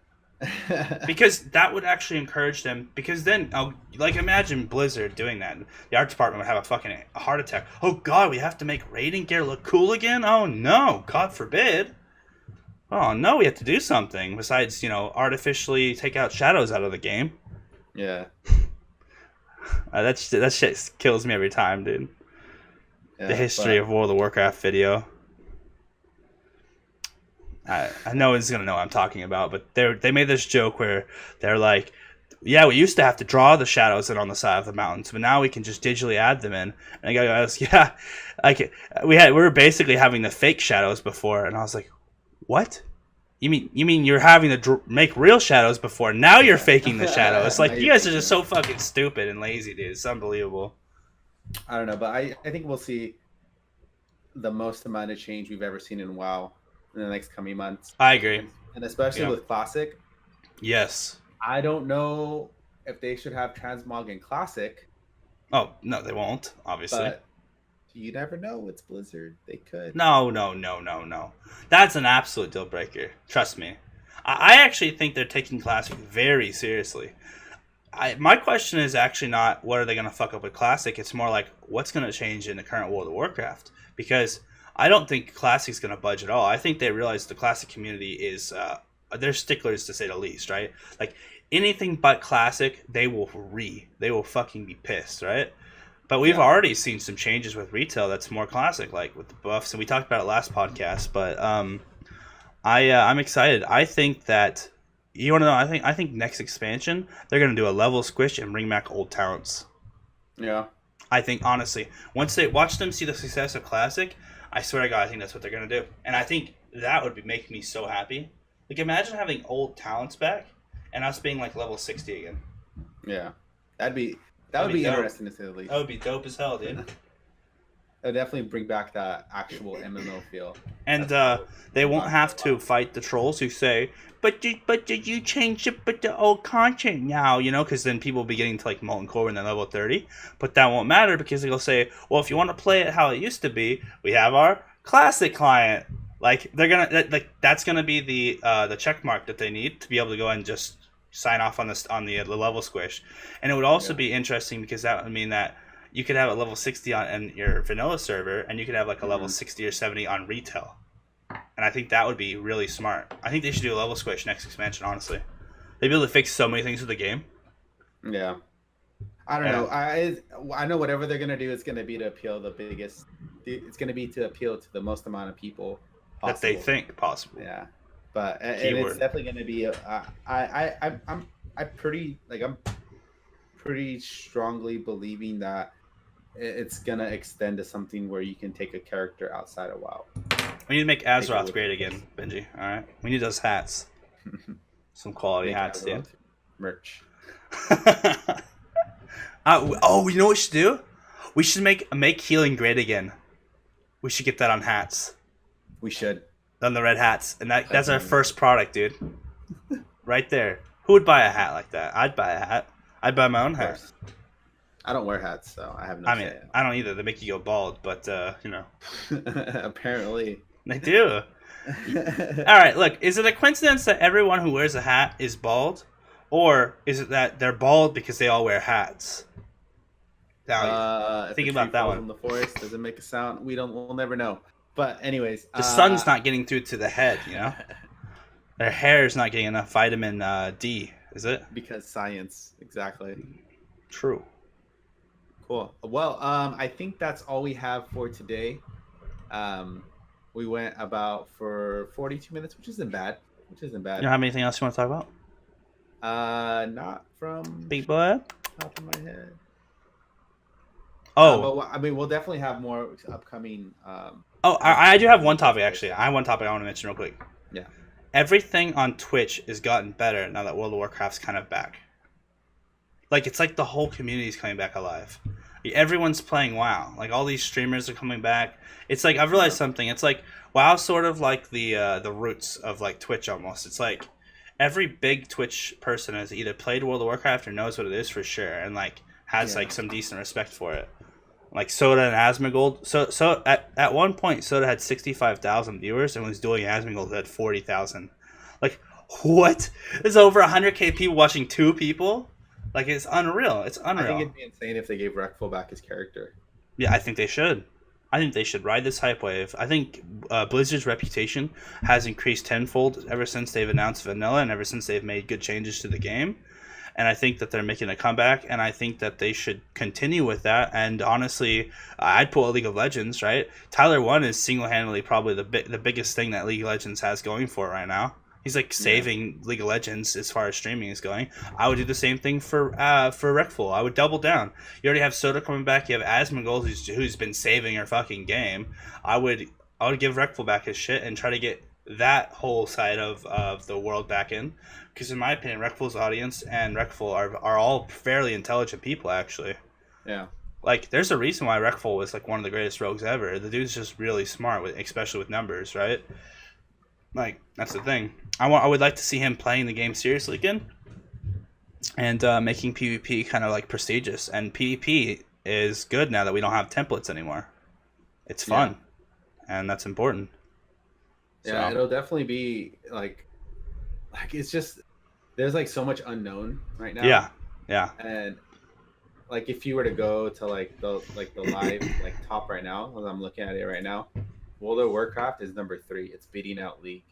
Because that would actually encourage them. Because then, imagine Blizzard doing that. The art department would have a fucking heart attack. Oh god, we have to make raiding gear look cool again? Oh no, God forbid. Oh no, we have to do something besides, artificially take out shadows out of the game. Yeah. That shit kills me every time, dude. Yeah, the history of World of Warcraft video. I know one's gonna know what I'm talking about, but they made this joke where they're like, yeah, we used to have to draw the shadows in on the side of the mountains, but now we can just digitally add them in. And the guy goes, yeah, like we were basically having the fake shadows before, and I was like, what? You mean you're having to make real shadows before? Now you're faking the shadows. Like, you guys are just so fucking stupid and lazy, dude. It's unbelievable. I don't know, but I think we'll see the most amount of change we've ever seen in WoW in the next coming months. I agree. And especially with Classic. Yes. I don't know if they should have transmog in Classic. Oh, no, they won't, obviously. But you never know. It's Blizzard. They could. No. That's an absolute deal breaker. Trust me. I actually think they're taking Classic very seriously. My question is actually not what are they going to fuck up with Classic. It's more like what's going to change in the current World of Warcraft. Because I don't think Classic's going to budge at all. I think they realize the Classic community is they're sticklers, to say the least, right? Like, anything but Classic, they will fucking be pissed, right? But we've already seen some changes with retail that's more classic, like with the buffs, and we talked about it last podcast. But I'm excited. I think that you want to know. I think next expansion they're gonna do a level squish and bring back old talents. Yeah. I think honestly, once they watch them see the success of classic, I swear to God, I think that's what they're gonna do, and I think that would make me so happy. Like imagine having old talents back and us being like level 60 again. Yeah, that would be interesting to say the least. That would be dope as hell, dude. It would definitely bring back that actual MMO feel. And they won't have to fight the trolls who say, but did you change it but the old content now, you know, because then people will be getting to like Molten Core when they're level 30. But that won't matter because they'll say, well, if you want to play it how it used to be, we have our classic client. Like they're gonna that's gonna be the check mark that they need to be able to go and just sign off on the level squish. And it would also be interesting because that would mean that you could have a level 60 on your vanilla server, and you could have like a level 60 or 70 on retail. And I think that would be really smart. I think they should do a level squish next expansion, honestly. They'd be able to fix so many things with the game. Yeah. I don't know. I know whatever they're going to do is going to be to appeal the biggest. It's going to be to appeal to the most amount of people possible. That they think possible. Yeah. But and it's definitely going to be. I'm pretty strongly believing that it's gonna extend to something where you can take a character outside of WoW. We need to make Azeroth great again, Benji. All right, we need those hats. Some quality hats, dude. Merch. Oh, you know what we should do? We should make healing great again. We should get that on hats. We should. On the red hats, and that's our first product, dude. Right there. Who would buy a hat like that? I'd buy a hat. I'd buy my own hat. I don't wear hats, so I have no say. I don't either. They make you go bald, but you know. Apparently. They do. All right, look. Is it a coincidence that everyone who wears a hat is bald? Or is it that they're bald because they all wear hats? Now, think about that one. In the forest, does it make a sound? We'll never know. But anyways. The sun's not getting through to the head, you know? Their hair is not getting enough vitamin D, is it? Because science, exactly. True. Cool. Well, I think that's all we have for today. We went about for 42 minutes, which isn't bad. You don't have anything else you want to talk about? Not from Big Boy. Top of my head. Oh, but I mean, we'll definitely have more upcoming. I do have one topic actually. I have one topic I want to mention real quick. Yeah. Everything on Twitch has gotten better now that World of Warcraft's kind of back. Like, it's like the whole community is coming back alive. Everyone's playing WoW. Like, all these streamers are coming back. It's like, I've realized something. It's like, WoW's sort of like the roots of, like, Twitch almost. It's like, every big Twitch person has either played World of Warcraft or knows what it is for sure. And, like, has, like, some decent respect for it. Like, Soda and Asmongold. So at one point, Soda had 65,000 viewers and was doing Asmongold at 40,000. Like, what? There's over 100K people watching 2 people? Like, it's unreal. It's unreal. I think it'd be insane if they gave Reckful back his character. Yeah, I think they should. I think they should ride this hype wave. I think Blizzard's reputation has increased tenfold ever since they've announced Vanilla and ever since they've made good changes to the game. And I think that they're making a comeback, and I think that they should continue with that. And honestly, I'd put League of Legends, right? Tyler 1 is single-handedly probably the biggest thing that League of Legends has going for it right now. He's like saving League of Legends as far as streaming is going. I would do the same thing for Reckful. I would double down. You already have Soda coming back. You have Asmongold who's been saving her fucking game. I would give Reckful back his shit and try to get that whole side of the world back in. Because in my opinion, Reckful's audience and Reckful are all fairly intelligent people, actually. Yeah. Like, there's a reason why Reckful was like one of the greatest rogues ever. The dude's just really smart, especially with numbers, right? Like, that's the thing. I would like to see him playing the game seriously again, and making PvP kind of like prestigious. And PvP is good now that we don't have templates anymore. It's fun, and that's important. Yeah, so it'll definitely be like it's just there's like so much unknown right now. Yeah. And like if you were to go to like the live like top right now, as I'm looking at it right now, World of Warcraft is number 3. It's beating out League.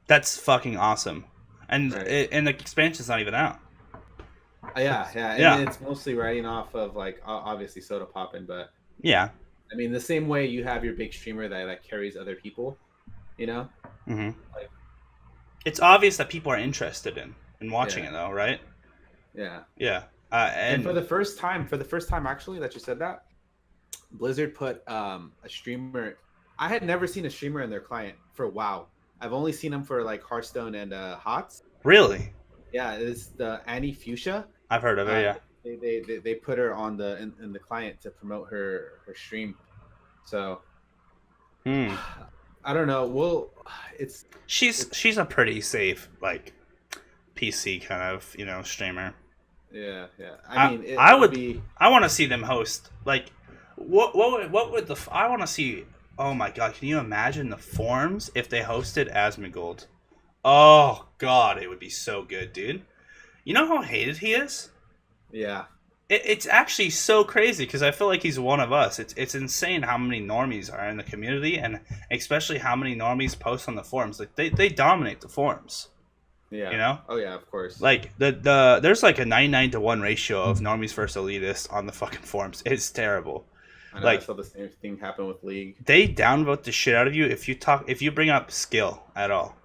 That's fucking awesome. And and the expansion's not even out. Yeah, and Yeah, it's mostly writing off of like obviously soda popping, but yeah. I mean the same way you have your big streamer that carries other people, you know? Hmm. Like It's obvious that people are interested in watching yeah, it, though, right? yeah. Yeah. And And for the first time actually that you said that, Blizzard put a streamer. I had never seen a streamer in their client for WoW. I've only seen them for like Hearthstone and HOTS. really, Yeah, it's the Annie Fuchsia. I've heard of it. Uh, Yeah. they put her on in the client to promote her stream. So Hmm. I don't know. Well, it's She's a pretty safe like PC kind of streamer. yeah. I I mean, I it'll would be I want to see them host like what would I want to see. Oh my god, can you imagine the forums if they hosted Asmongold? Oh god, it would be so good, dude. You know how hated he is? yeah. It's actually so crazy because I feel like he's one of us. It's insane how many normies are in the community, and especially how many normies post on the forums. Like they dominate the forums. Yeah. You know, Oh yeah, of course. like the there's like a 99-1 ratio of normies versus elitists on the fucking forums. It's terrible. I know I Like saw the same thing happen with League. they downvote the shit out of you if you bring up skill at all.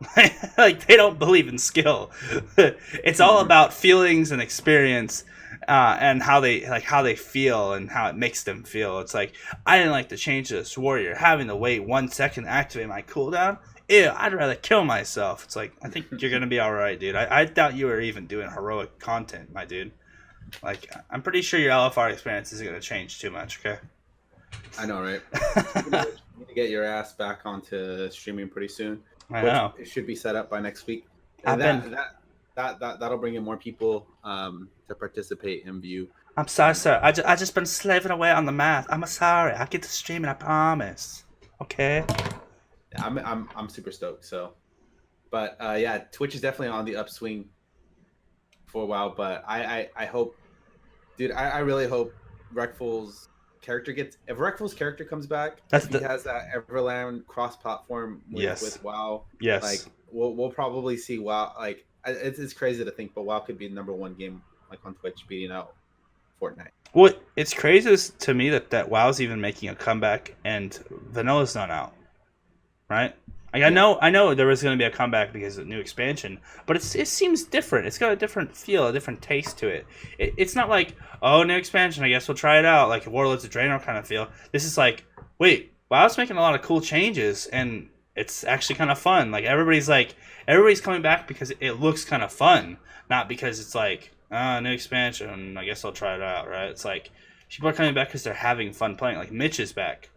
Like they don't believe in skill. It's all about feelings and experience, and how they feel and how it makes them feel. It's like I didn't like the change to this warrior having to wait 1 second to activate my cooldown. Ew, I'd rather kill myself. It's like I think you're gonna be all right, dude. I doubt you were even doing heroic content, my dude. Like I'm pretty sure your LFR experience isn't gonna change too much. Okay. I know, right? Speaking of which, you need to get your ass back onto streaming pretty soon. I Which know. it should be set up by next week. I've And been. that'll bring in more people to participate and view. I'm sorry, sir. I just been slaving away on the math. I'm sorry. I get to streaming. I promise. Okay. Yeah, I'm super stoked. So, but yeah, Twitch is definitely on the upswing for a while. But I hope, dude, I really hope Rekful's character gets if Rekful's character comes back. That's if he has that Everland cross-platform Yes. with WoW. Yes. Like we'll probably see WoW. Like it's crazy to think, but WoW could be the #1 game like on Twitch, beating out Fortnite. Well, it's crazy to me that WoW's even making a comeback and Vanilla's not out, right? Like I know there was going to be a comeback because of the new expansion, but it seems different. It's got a different feel, a different taste to it. It's not like, oh, new expansion, I guess we'll try it out, like a Warlords of Draenor kind of feel. This is like, wait, WoW's making a lot of cool changes, and it's actually kind of fun. Like everybody's coming back because it looks kind of fun, not because it's like, new expansion, I guess I'll try it out, right? It's like people are coming back because they're having fun playing. Like Mitch is back.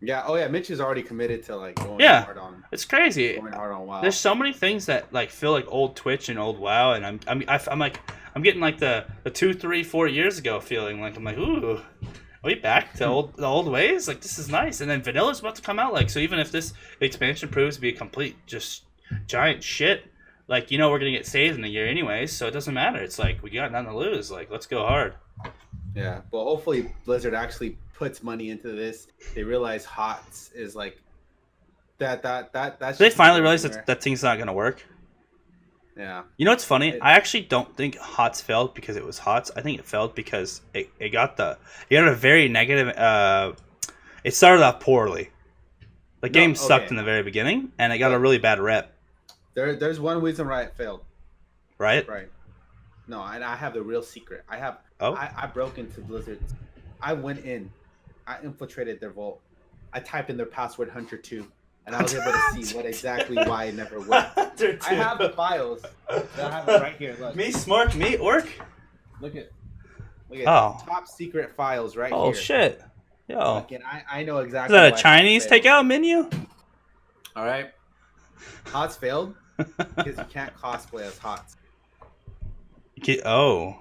Yeah. Oh yeah. Mitch is already committed to like going Yeah. hard on It's crazy. going hard on WoW. There's so many things that like feel like old Twitch and old WoW, and I'm like I'm getting like the 2, 3, 4 years ago feeling. Like I'm like, ooh, are we back to the old ways? Like this is nice. And then Vanilla's about to come out. Like so, even if this expansion proves to be a complete just giant shit, like we're gonna get saved in a year anyways, so it doesn't matter. It's like we got nothing to lose. Like let's go hard. Yeah. Well, hopefully Blizzard actually puts money into this. They realize HOTS is like that's. They finally realized that thing's not gonna work. Yeah. You know what's funny? I actually don't think HOTS failed because it was HOTS. I think it failed because it got a very negative. It started off poorly. The game sucked in the very beginning, and it got a really bad rep. There's one reason why it failed. Right? Right. No, and I have the real secret. Oh. I broke into Blizzard. I went in. I infiltrated their vault. I typed in their password Hunter 2, and I was able to see what exactly why it never worked. I have the files. I have it right here. Look. Me smart, me orc. Look at top secret files right here. Oh shit. Yo. Look, and I know Is exactly. that a Chinese takeout menu? All right. HOTS failed because you can't cosplay as HOTS. Oh.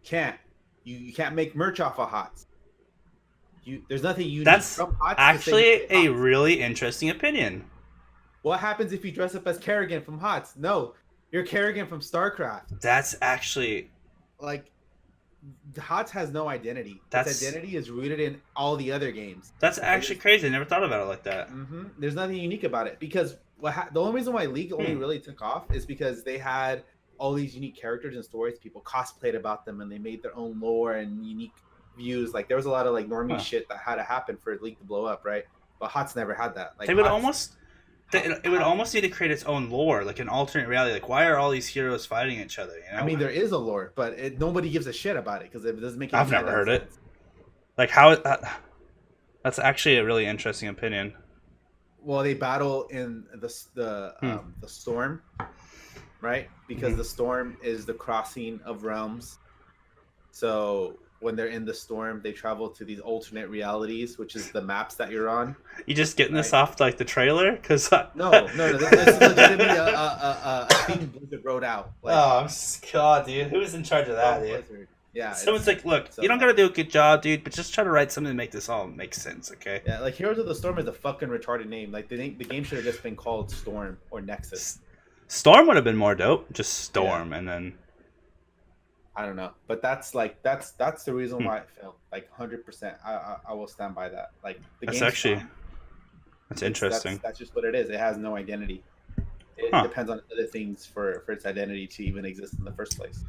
Can't. You can't make merch off of HOTS. There's nothing you That's need from HOTS actually a really interesting opinion. What happens if you dress up as Kerrigan from HOTS? No, you're Kerrigan from StarCraft. That's actually like HOTS has no identity. Its identity is rooted in all the other games. That's actually crazy. I never thought about it like that. There's nothing unique about it because the only reason why League only really took off is because they had all these unique characters and stories. People cosplayed about them, and they made their own lore and unique views. Like there was a lot of like normie shit that had to happen for a league to blow up, right? But HOTS never had that. Like They would HOTS, almost. It would almost need to create its own lore, like an alternate reality. Like, why are all these heroes fighting each other? You know? I mean, there is a lore, but nobody gives a shit about it because it doesn't make. I've never heard it. Like how? That's actually a really interesting opinion. Well, they battle in the storm, right? Because the storm is the crossing of realms. So when they're in the storm, they travel to these alternate realities, which is the maps that you're on. You just getting this off like the trailer? Because no. This is legitimately a thing Blizzard wrote out. Like, oh God, dude, who was in charge of that, dude? Blizzard. Yeah, someone's like, look, you don't gotta do a good job, dude, but just try to write something to make this all make sense, okay? Yeah, like Heroes of the Storm is a fucking retarded name. Like the game should have just been called Storm or Nexus. Storm would have been more dope. Just Storm, and then I don't know, but that's the reason why it failed. Like 100%, I will stand by that. Like the that's game's actually fun. That's interesting. That's just what it is. It has no identity. It depends on other things for its identity to even exist in the first place.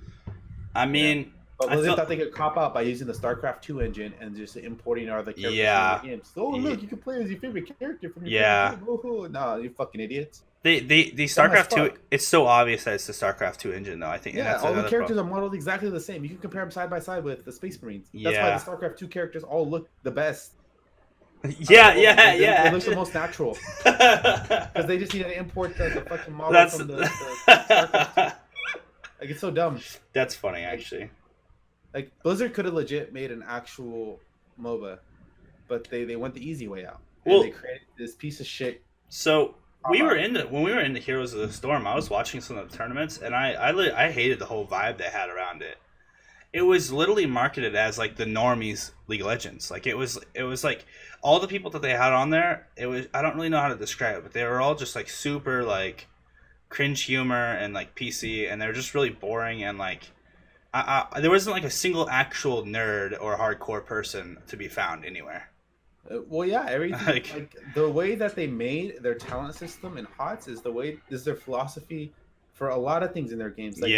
I mean, but Blizzard thought they could cop out by using the StarCraft 2 engine and just importing all the characters from the game. So, look, you can play as your favorite character from your favorite game. Oh, no, you fucking idiots. The StarCraft 2, it's so obvious that it's the StarCraft 2 engine, though. I think. Yeah, all the characters are modeled exactly the same. You can compare them side by side with the Space Marines. That's why the StarCraft 2 characters all look the best. Yeah. They look the most natural. Because they just need to import the fucking model from the StarCraft 2. Like, it's so dumb. That's funny, actually. Like, Blizzard could have legit made an actual MOBA, but they went the easy way out. And they created this piece of shit. So when we were into Heroes of the Storm, I was watching some of the tournaments, and I hated the whole vibe they had around it. It was literally marketed as like the normies League of Legends. Like it was like all the people that they had on there. It was, I don't really know how to describe it, but they were all just like super like cringe humor and like PC, and they were just really boring, and like there wasn't like a single actual nerd or hardcore person to be found anywhere. Well, yeah, everything like the way that they made their talent system in HOTS is their philosophy for a lot of things in their games. Like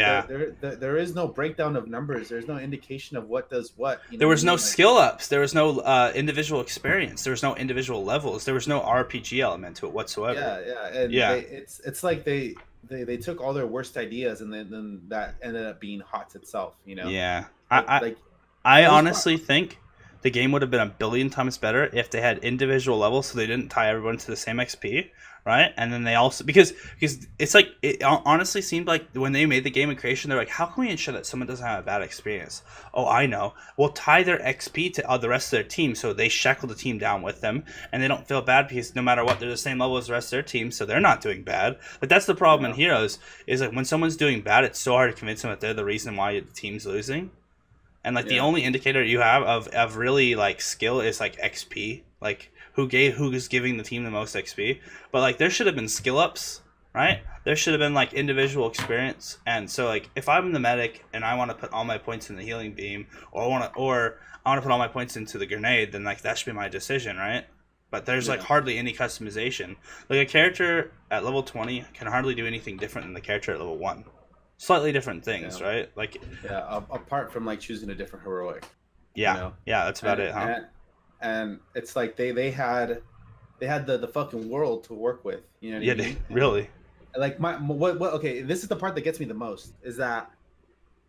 there is no breakdown of numbers. There's no indication of what does what. There was no skill ups. There was no individual experience. There was no individual levels. There was no RPG element to it whatsoever. It's like they took all their worst ideas and then that ended up being HOTS itself. You know. Yeah, I honestly think the game would have been a billion times better if they had individual levels, so they didn't tie everyone to the same XP, right? And then they also because it's like it honestly seemed like when they made the game in creation, they're like, how can we ensure that someone doesn't have a bad experience? Oh, I know. We'll tie their XP to the rest of their team, so they shackle the team down with them, and they don't feel bad because no matter what, they're the same level as the rest of their team, so they're not doing bad. But that's the problem in Heroes is like when someone's doing bad, it's so hard to convince them that they're the reason why the team's losing. And like the only indicator you have of really like skill is like XP, like who's giving the team the most XP. But like there should have been skill ups, right? There should have been like individual experience. And so like if I'm the medic and I want to put all my points in the healing beam, or I want to put all my points into the grenade, then like that should be my decision, right? But there's like hardly any customization. Like a character at level 20 can hardly do anything different than the character at level 1. Slightly different things, right? Like apart from like choosing a different heroic. Yeah, that's about it, huh? And it's like they had the fucking world to work with, you know what I mean? Really. Like what okay, this is the part that gets me the most is that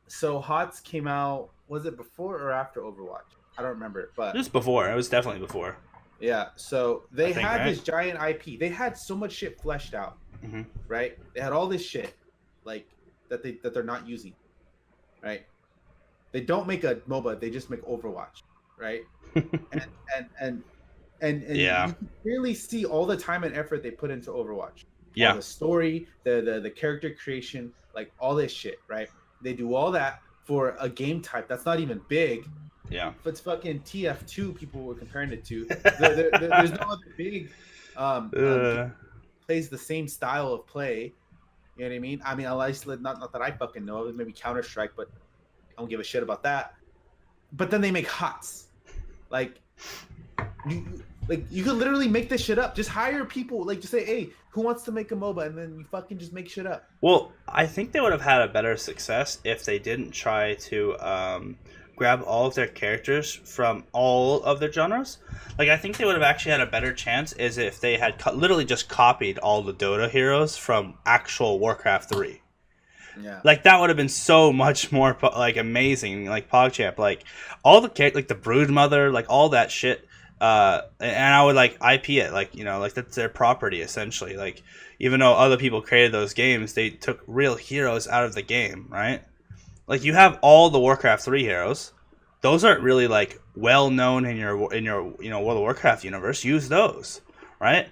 so HOTS came out, was it before or after Overwatch? I don't remember, but it was before. It was definitely before. Yeah, so they had this giant IP. They had so much shit fleshed out, right? They had all this shit, like that they're not using, right? They don't make a MOBA; they just make Overwatch, right? and you can clearly see all the time and effort they put into Overwatch. Yeah, all the story, the character creation, like all this shit, right? They do all that for a game type that's not even big. Yeah, but it's fucking TF2. People were comparing it to. There's no other big plays the same style of play. You know what I mean? I mean, at least not that I fucking know. Maybe Counter-Strike, but I don't give a shit about that. But then they make HOTS. Like, Like you could literally make this shit up. Just hire people. Like just say, hey, who wants to make a MOBA, and then you fucking just make shit up. Well, I think they would have had a better success if they didn't try to grab all of their characters from all of their genres. Like, I think they would have actually had a better chance is if they had literally just copied all the Dota heroes from actual Warcraft 3. Yeah. Like, that would have been so much more, like, amazing. Like, PogChamp, like, all the characters, like, the Broodmother, like, all that shit. And I would, like, IP it. Like, you know, like, that's their property, essentially. Like, even though other people created those games, they took real heroes out of the game, right? Like, you have all the Warcraft 3 heroes. Those aren't really, like, well known in your you know, World of Warcraft universe. Use those, right?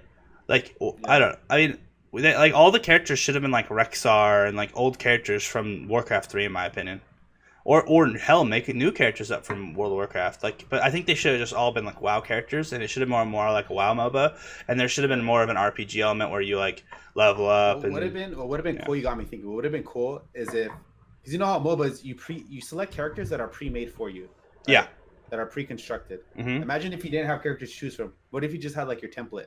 Like, yeah. I mean, like, all the characters should have been like Rexar and like old characters from Warcraft 3, in my opinion. Or hell, make new characters up from World of Warcraft. Like, but I think they should have just all been like WoW characters, and it should have been more like a WoW MOBA, and there should have been more of an RPG element where you like level up. What would have been cool? You got me thinking. What would have been cool is if, because you know how MOBAs you select characters that are pre-made for you. Right? Yeah. That are pre-constructed. Mm-hmm. Imagine if you didn't have characters to choose from. What if you just had like your template?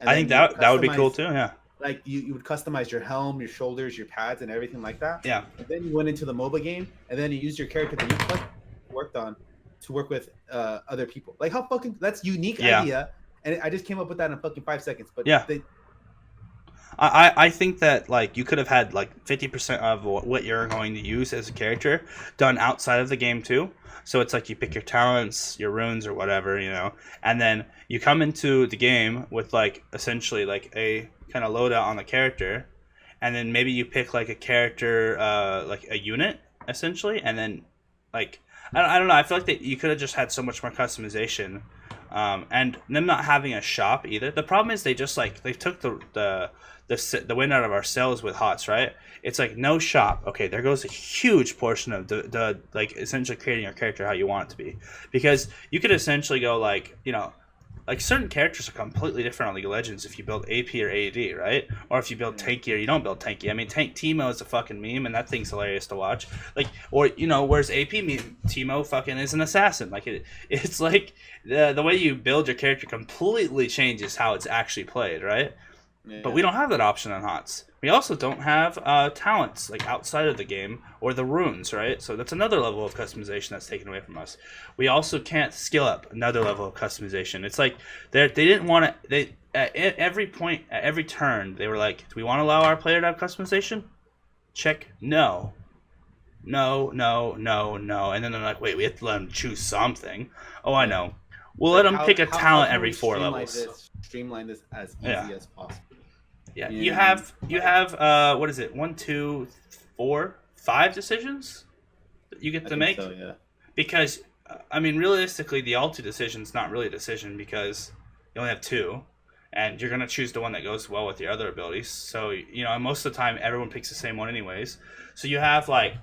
I think that would be cool too. Yeah. Like you would customize your helm, your shoulders, your pads, and everything like that. Yeah. And then you went into the MOBA game, and then you used your character that you worked on to work with other people. Like how fucking that's unique idea, and I just came up with that in fucking 5 seconds. But yeah. I think that like you could have had like 50% of what you're going to use as a character done outside of the game too. So it's like you pick your talents, your runes, or whatever, you know, and then you come into the game with like essentially like a kind of loadout on the character, and then maybe you pick like a character, like a unit essentially, and then like I don't know. I feel like that you could have just had so much more customization, and them not having a shop either. The problem is they just like they took the wind out of our sails with HOTS, right? It's like no shop. Okay, there goes a huge portion of the like essentially creating your character how you want it to be, because you could essentially go like, you know, like certain characters are completely different on League of Legends if you build AP or AD, right? Or if you build tanky or you don't build tanky. I mean, Tank Teemo is a fucking meme, and that thing's hilarious to watch. Like, or you know, whereas AP Teemo fucking is an assassin. Like it's like the way you build your character completely changes how it's actually played, right? Yeah. But we don't have that option on HOTS. We also don't have talents like outside of the game or the runes, right? So that's another level of customization that's taken away from us. We also can't skill up, another level of customization. It's like they didn't want to. They at every point, at every turn, they were like, "Do we want to allow our player to have customization?" Check no. No, no, no, no. And then they're like, "Wait, we have to let them choose something." Oh, I know. We'll let them pick a talent every 4 levels. Streamline this as easy as possible. Yeah, you have what is it? 1, 2, 4, 5 decisions that you get to make. So, yeah. Because I mean, realistically, the ulti decision is not really a decision because you only have 2, and you're gonna choose the one that goes well with your other abilities. So you know, most of the time, everyone picks the same one anyways. So you have like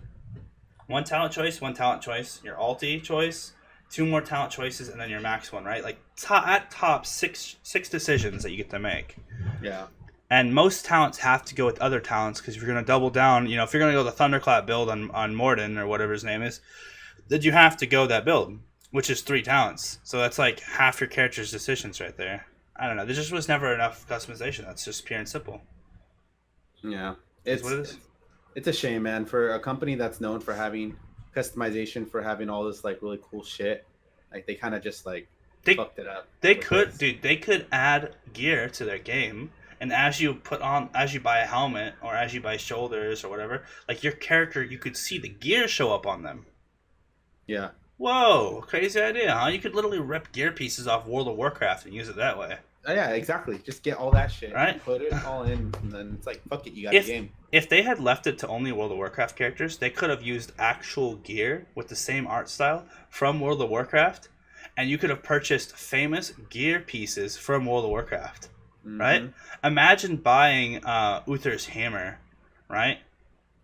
1 talent choice, your ulti choice, 2 more talent choices, and then your max one, right? Like at top 6 decisions that you get to make. Yeah. And most talents have to go with other talents, because if you're going to double down, you know, if you're going to go the Thunderclap build on Morden or whatever his name is, then you have to go that build, which is 3 talents. So that's like half your character's decisions right there. I don't know. There just was never enough customization. That's just pure and simple. Yeah. It's what it is. It's a shame, man, for a company that's known for having customization, for having all this like really cool shit. Like they kind of just like fucked it up. They could add gear to their game. And as you buy a helmet or as you buy shoulders or whatever, like your character, you could see the gear show up on them. Yeah. Whoa, crazy idea, huh? You could literally rip gear pieces off World of Warcraft and use it that way. Yeah, exactly. Just get all that shit, right? Put it all in, and then it's like, fuck it, you got a game. If they had left it to only World of Warcraft characters, they could have used actual gear with the same art style from World of Warcraft, and you could have purchased famous gear pieces from World of Warcraft. Right? Imagine buying Uther's hammer, right?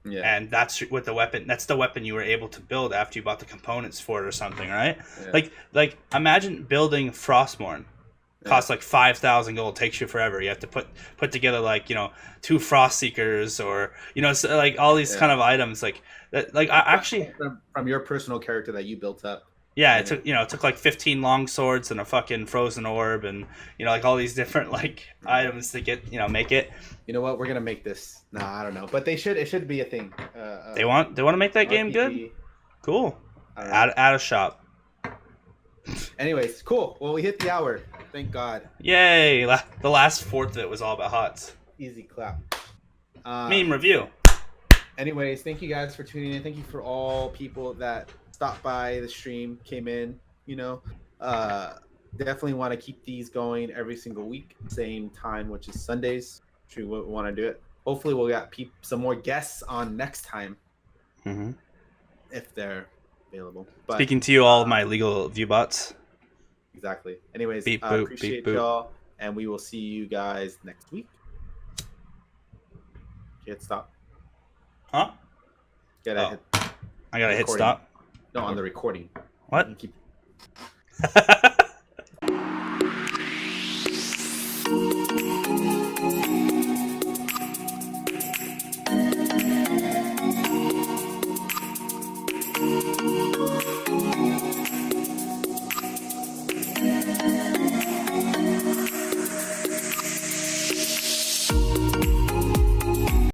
Yeah. And that's what the weapon you were able to build after you bought the components for it or something, right? Yeah. Like imagine building Frostmourne. Costs like 5,000 gold, takes you forever. You have to put together like, you know, 2 Frost Seekers, or you know, so like all these kind of items like that, like I actually from your personal character that you built up. Yeah, it took like 15 long swords and a fucking frozen orb and like all these different like items to get make it. You know what? We're gonna make this. Nah, I don't know, but they should. It should be a thing. They want to make that game good. Cool. Add a shop. Anyways, cool. Well, we hit the hour. Thank God. Yay! The last fourth of it was all about HOTS. Easy clap. Meme review. Anyways, thank you guys for tuning in. Thank you for all people that stopped by the stream, came in. Definitely want to keep these going every single week, same time, which is Sundays. We want to do it. Hopefully, we'll get some more guests on next time, if they're available. But, speaking to you, all of my legal view bots. Exactly. Anyways, beep, boop, appreciate beep, boop. y'all, and we will see you guys next week. Hit stop. Huh? I gotta hit stop. No, on the recording. What? Keep...